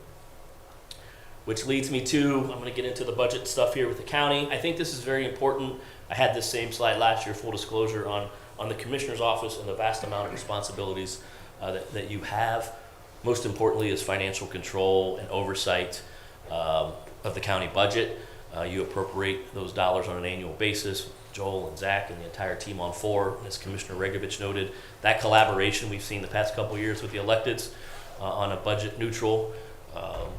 Speaker 11: Which leads me to, I'm going to get into the budget stuff here with the county. I think this is very important. I had this same slide last year, full disclosure, on the commissioner's office and the vast amount of responsibilities that you have. Most importantly is financial control and oversight of the county budget. You appropriate those dollars on an annual basis. Joel and Zach and the entire team on 4, as Commissioner Regovich noted, that collaboration we've seen the past couple of years with the electeds on a budget neutral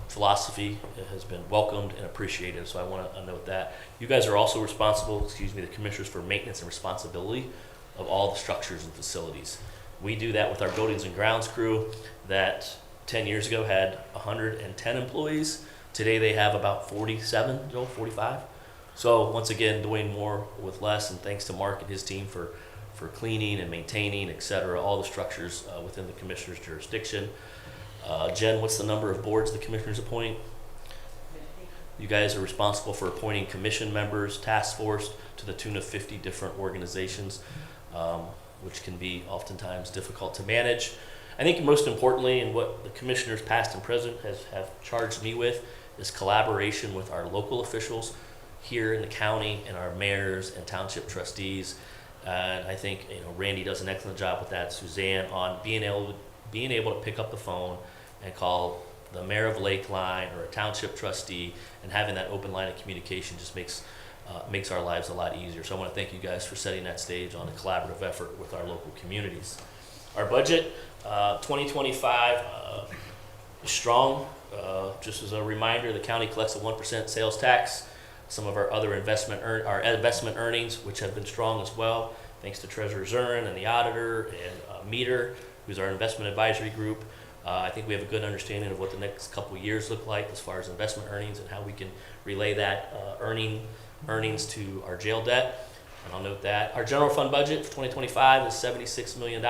Speaker 11: philosophy has been welcomed and appreciated. So I want to note that. You guys are also responsible, the commissioners, for maintenance and responsibility of all the structures and facilities. We do that with our buildings and grounds crew that 10 years ago had 110 employees. Today they have about 47, Joel, 45. So once again, doing more with less, and thanks to Mark and his team for cleaning and maintaining, et cetera, all the structures within the commissioner's jurisdiction. Jen, what's the number of boards the commissioners appoint? You guys are responsible for appointing commission members, task force, to the tune of 50 different organizations, which can be oftentimes difficult to manage. I think most importantly, and what the commissioners past and present have charged me with, is collaboration with our local officials here in the county and our mayors and township trustees. And I think Randy does an excellent job with that, Suzanne, on being able to pick up the phone and call the mayor of Lakeline or a township trustee, and having that open line of communication just makes our lives a lot easier. So I want to thank you guys for setting that stage on a collaborative effort with our local communities. Our budget, 2025, is strong. Just as a reminder, the county collects a 1% sales tax. Some of our other investment earnings, which have been strong as well, thanks to Treasurer Zurn and the auditor and Meter, who's our investment advisory group. I think we have a good understanding of what the next couple of years look like as far as investment earnings and how we can relay that earnings to our jail debt. And I'll note that our general fund budget for 2025 is $76 million,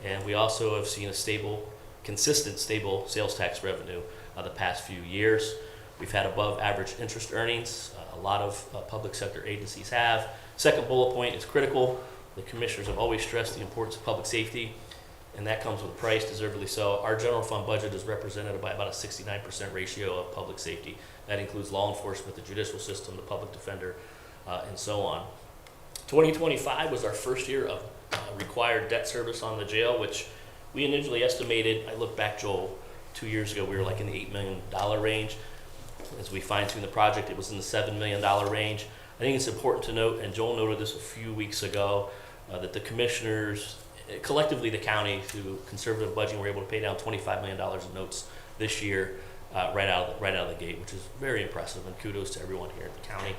Speaker 11: and we also have seen a consistent stable sales tax revenue the past few years. We've had above average interest earnings. A lot of public sector agencies have. Second bullet point is critical. The commissioners have always stressed the importance of public safety, and that comes with a price, deservedly so. Our general fund budget is represented by about a 69% ratio of public safety. That includes law enforcement, the judicial system, the public defender, and so on. 2025 was our first year of required debt service on the jail, which we initially estimated, I look back, Joel, 2 years ago, we were like in the $8 million range. As we fine-tuned the project, it was in the $7 million range. I think it's important to note, and Joel noted this a few weeks ago, that the commissioners, collectively the county, through conservative budgeting, were able to pay down $25 million in notes this year, right out of the gate, which is very impressive, and kudos to everyone here at the county.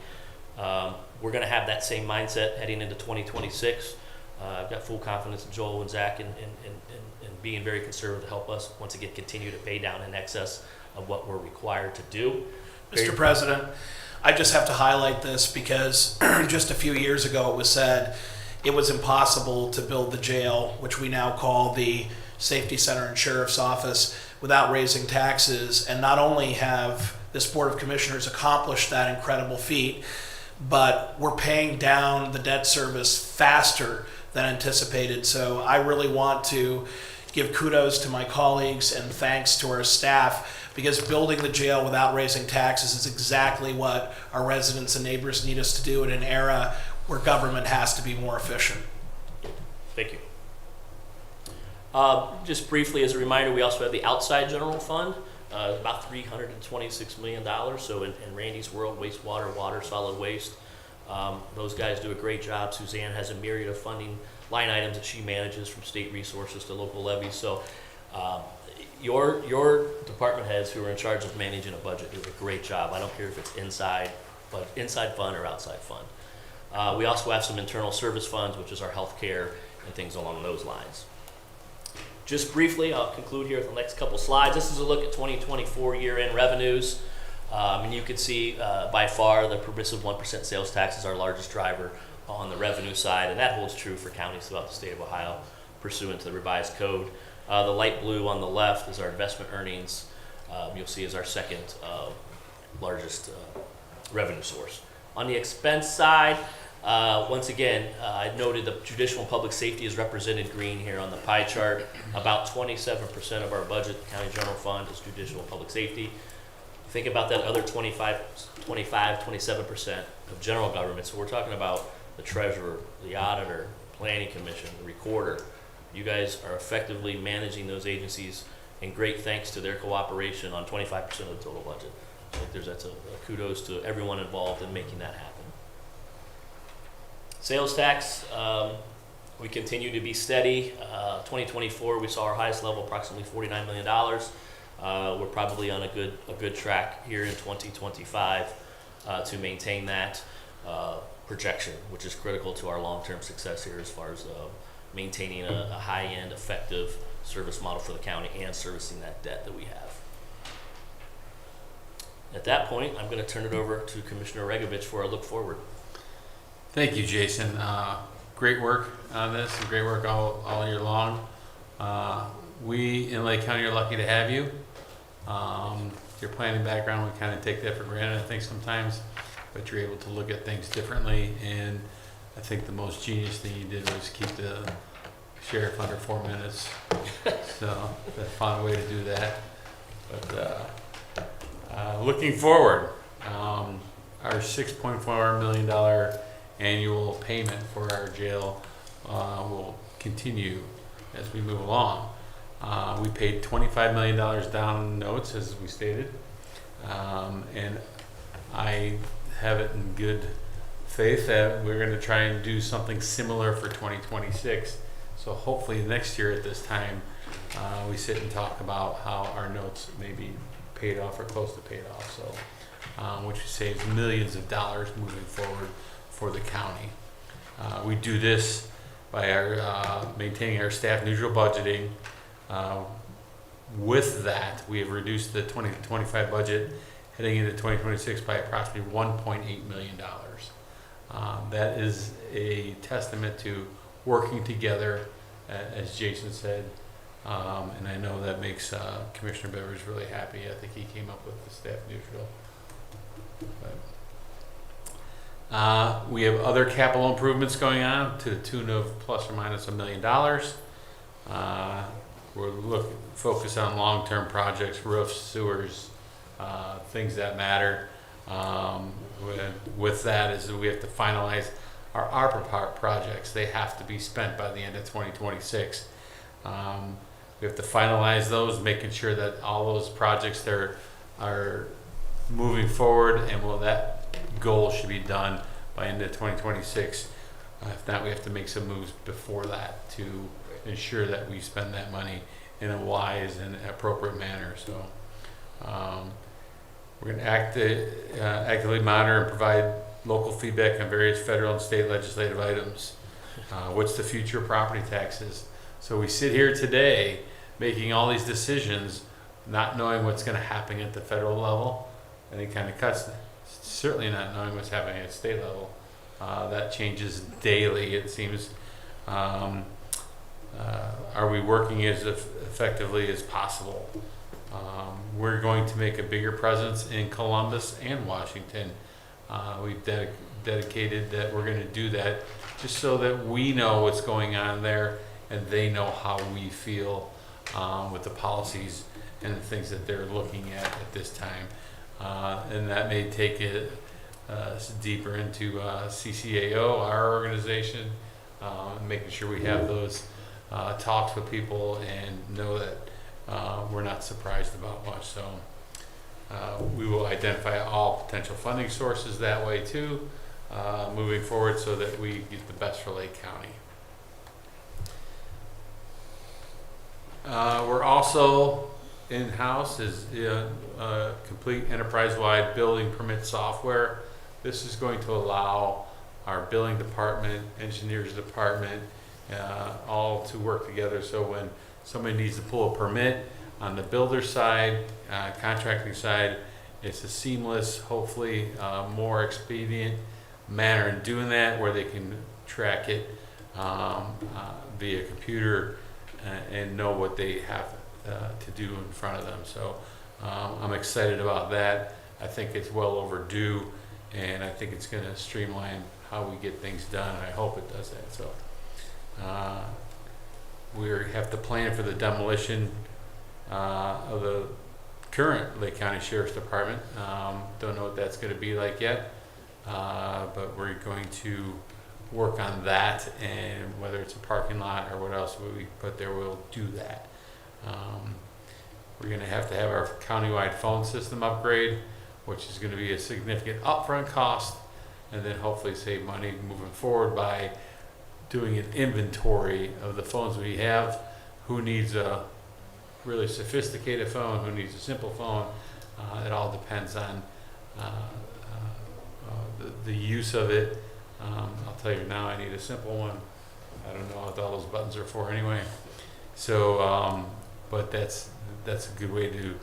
Speaker 11: We're going to have that same mindset heading into 2026. I've got full confidence in Joel and Zach and being very conservative to help us once again continue to pay down in excess of what we're required to do.
Speaker 2: Mr. President, I just have to highlight this because just a few years ago it was said it was impossible to build the jail, which we now call the Safety Center and Sheriff's Office, without raising taxes. And not only have this Board of Commissioners accomplished that incredible feat, but we're paying down the debt service faster than anticipated. So I really want to give kudos to my colleagues and thanks to our staff, because building the jail without raising taxes is exactly what our residents and neighbors need us to do in an era where government has to be more efficient.
Speaker 11: Thank you. Just briefly as a reminder, we also have the outside general fund, about $326 million. So in Randy's world, wastewater, water, solid waste, those guys do a great job. Suzanne has a myriad of funding line items that she manages, from state resources to local levies. So your department heads who are in charge of managing a budget do a great job. I don't care if it's inside fund or outside fund. We also have some internal service funds, which is our healthcare and things along those lines. Just briefly, I'll conclude here with the next couple slides. This is a look at 2024 year-end revenues. And you can see by far the permissive 1% sales tax is our largest driver on the revenue side, and that holds true for counties throughout the state of Ohio pursuant to the revised code. The light blue on the left is our investment earnings. You'll see is our second largest revenue source. On the expense side, once again, I noted the judicial and public safety is represented green here on the pie chart. About 27% of our budget, county general fund, is judicial and public safety. Think about that other 27% of general government. So we're talking about the treasurer, the auditor, planning commission, the recorder. You guys are effectively managing those agencies, and great thanks to their cooperation on 25% of the total budget. So that's a kudos to everyone involved in making that happen. Sales tax, we continue to be steady. 2024, we saw our highest level, approximately $49 million. We're probably on a good track here in 2025 to maintain that projection, which is critical to our long-term success here as far as maintaining a high-end, effective service model for the county and servicing that debt that we have. At that point, I'm going to turn it over to Commissioner Regovich for a look forward.
Speaker 1: Thank you, Jason. Great work on this, and great work all year long. We in Lake County are lucky to have you. Your planning background, we kind of take that for granted, I think, sometimes, but you're able to look at things differently, and I think the most genius thing you did was keep the sheriff under 4 minutes. So that's a fun way to do that. But looking forward, our $6.4 million annual payment for our jail will continue as we move along. We paid $25 million down in notes, as we stated. And I have it in good faith that we're going to try and do something similar for 2026. So hopefully next year at this time, we sit and talk about how our notes may be paid off or close to paid off. So, which saves millions of dollars moving forward for the county. We do this by our maintaining our staff neutral budgeting. With that, we have reduced the 2025 budget heading into 2026 by approximately $1.8 million. That is a testament to working together, as Jason said, and I know that makes Commissioner Beveridge really happy. I think he came up with the staff neutral. But, we have other capital improvements going on to the tune of plus or minus $1 million. We're focused on long-term projects, roofs, sewers, things that matter. With that is that we have to finalize our ARPA projects. They have to be spent by the end of 2026. We have to finalize those, making sure that all those projects there are moving forward, and that goal should be done by end of 2026. If not, we have to make some moves before that to ensure that we spend that money in a wise and appropriate manner. So we're going to actively monitor and provide local feedback on various federal and state legislative items. What's the future of property taxes? So we sit here today making all these decisions, not knowing what's going to happen at the federal level, any kind of cuts, certainly not knowing what's happening at state level. That changes daily, it seems. Are we working as effectively as possible? We're going to make a bigger presence in Columbus and Washington. We've dedicated that we're going to do that just so that we know what's going on there and they know how we feel with the policies and the things that they're looking at this time. And that may take it deeper into CCAO, our organization, making sure we have those talks with people and know that we're not surprised about much. So we will identify all potential funding sources that way too, moving forward, so that we get the best for Lake County. We're also in-house is complete enterprise-wide building permit software. This is going to allow our billing department, engineers department, all to work together. So when somebody needs to pull a permit on the builder side, contracting side, it's a seamless, hopefully more expedient manner in doing that, where they can track it via computer and know what they have to do in front of them. So I'm excited about that. I think it's well overdue, and I think it's going to streamline how we get things done. I hope it does that. So we have to plan for the demolition of the current Lake County Sheriff's Department. Don't know what that's going to be like yet, but we're going to work on that, and whether it's a parking lot or what else we put there, we'll do that. We're going to have our countywide phone system upgrade, which is going to be a significant upfront cost, and then hopefully save money moving forward by doing an inventory of the phones we have. Who needs a really sophisticated phone? Who needs a simple phone? It all depends on the use of it. I'll tell you now, I need a simple one. I don't know what all those buttons are for anyway. So, but that's a good way to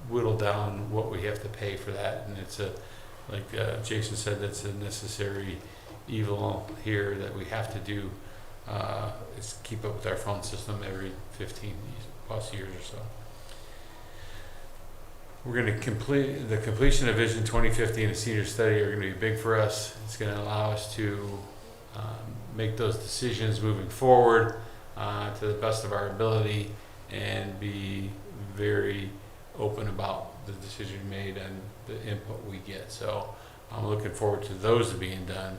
Speaker 1: whittle down what we have to pay for that. And it's like Jason said, that's a necessary evil here that we have to do, is keep up with our phone system every 15 plus years or so. We're going to complete the completion of Vision 2050 and a senior study are going to be big for us. It's going to allow us to make those decisions moving forward to the best of our ability, and be very open about the decision made and the input we get. So I'm looking forward to those being done.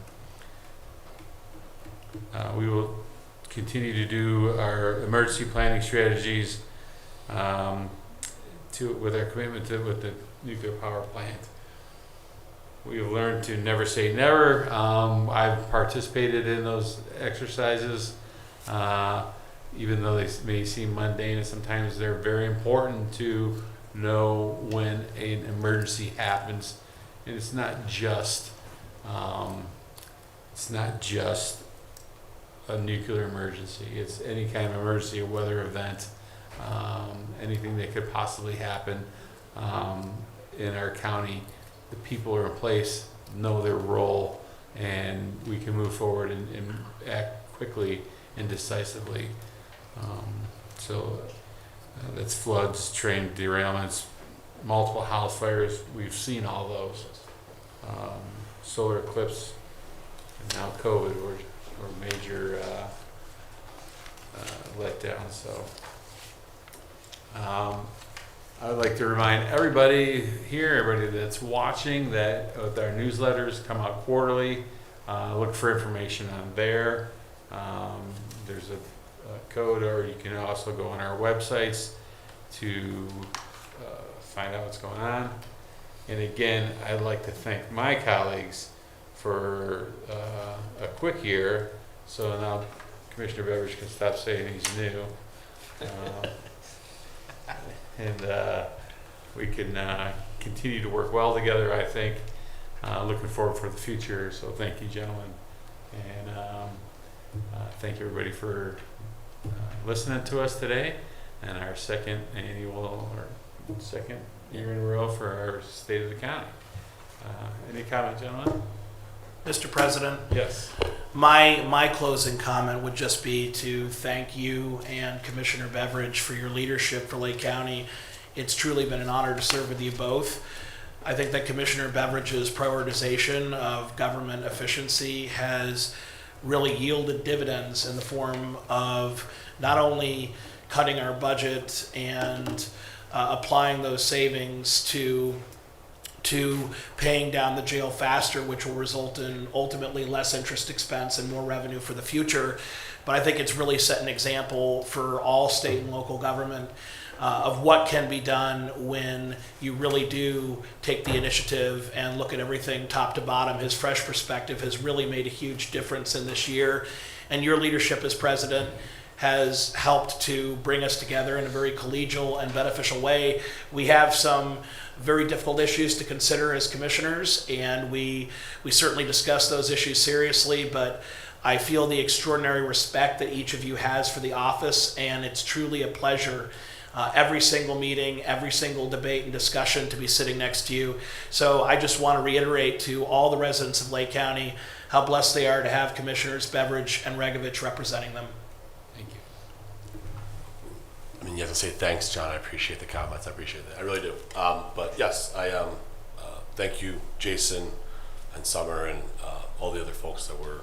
Speaker 1: We will continue to do our emergency planning strategies with our commitment with the nuclear power plant. We've learned to never say never. I've participated in those exercises, even though they may seem mundane, and sometimes they're very important to know when an emergency happens. And it's not just a nuclear emergency. It's any kind of emergency, a weather event, anything that could possibly happen in our county. The people who are in place know their role, and we can move forward and act quickly and decisively. That's floods, train derailments, multiple house fires. We've seen all those. Solar eclipse, and now COVID were major letdowns. So I would like to remind everybody here, everybody that's watching, that our newsletters come out quarterly. Look for information on there. There's a code, or you can also go on our websites to find out what's going on. And again, I'd like to thank my colleagues for a quick year. So now Commissioner Beveridge can stop saying he's new. And we can continue to work well together, I think. Looking forward for the future. So thank you, gentlemen. And thank you, everybody, for listening to us today. And our second year in a row for our State of the County. Any comment, gentlemen?
Speaker 2: Mr. President?
Speaker 1: Yes.
Speaker 2: My closing comment would just be to thank you and Commissioner Beveridge for your leadership for Lake County. It's truly been an honor to serve with you both. I think that Commissioner Beveridge's prioritization of government efficiency has really yielded dividends in the form of not only cutting our budget and applying those savings to paying down the jail faster, which will result in ultimately less interest expense and more revenue for the future. But I think it's really set an example for all state and local government of what can be done when you really do take the initiative and look at everything top to bottom. His fresh perspective has really made a huge difference in this year, and your leadership as president has helped to bring us together in a very collegial and beneficial way. We have some very difficult issues to consider as commissioners, and we certainly discuss those issues seriously, but I feel the extraordinary respect that each of you has for the office, and it's truly a pleasure every single meeting, every single debate and discussion to be sitting next to you. So I just want to reiterate to all the residents of Lake County how blessed they are to have Commissioners Beveridge and Regovich representing them.
Speaker 1: Thank you.
Speaker 9: I mean, you have to say thanks, John. I appreciate the comments. I appreciate that. I really do. But yes, I thank you, Jason and Summer, and all the other folks that were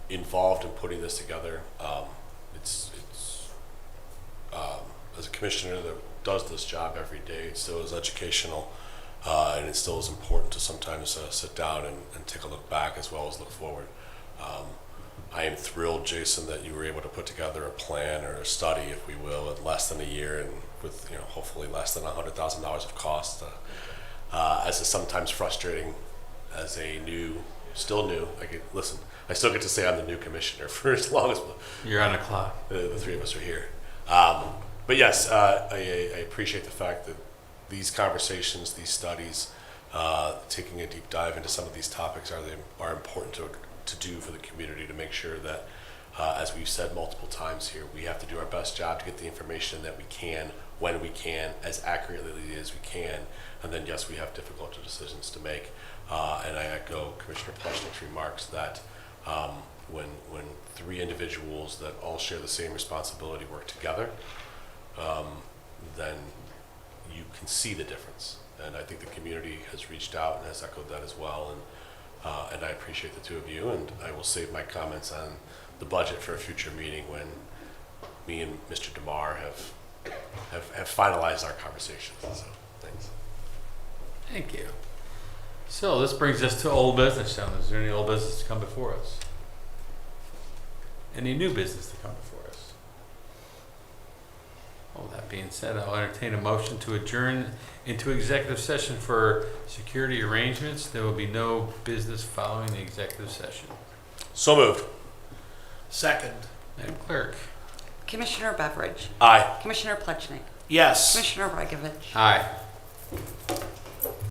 Speaker 9: involved in putting this together. As a commissioner that does this job every day, it still is educational, and it still is important to sometimes sit down and take a look back as well as look forward. I am thrilled, Jason, that you were able to put together a plan or a study, if we will, in less than a year, and with hopefully less than $100,000 of cost. As is sometimes frustrating as a still new. I still get to say I'm the new commissioner for as long as
Speaker 1: you're on the clock.
Speaker 9: The three of us are here. But yes, I appreciate the fact that these conversations, these studies, taking a deep dive into some of these topics are important to do for the community, to make sure that, as we've said multiple times here, we have to do our best job to get the information that we can, when we can, as accurately as we can. And then, yes, we have difficult decisions to make. And I echo Commissioner Pleshnik's remarks that when three individuals that all share the same responsibility work together, then you can see the difference. And I think the community has reached out and has echoed that as well. And I appreciate the two of you, and I will save my comments on the budget for a future meeting when me and Mr. DeMar have finalized our conversations. So, thanks.
Speaker 1: Thank you. So this brings us to old business, gentlemen. Is there any old business to come before us? Any new business to come before us? All that being said, I'll entertain a motion to adjourn into executive session for security arrangements. There will be no business following the executive session.
Speaker 9: So moved.
Speaker 2: Second.
Speaker 1: Madam Clerk?
Speaker 3: Commissioner Beveridge.
Speaker 9: Aye.
Speaker 3: Commissioner Plechnik.
Speaker 2: Yes.
Speaker 3: Commissioner Regovich.
Speaker 1: Aye.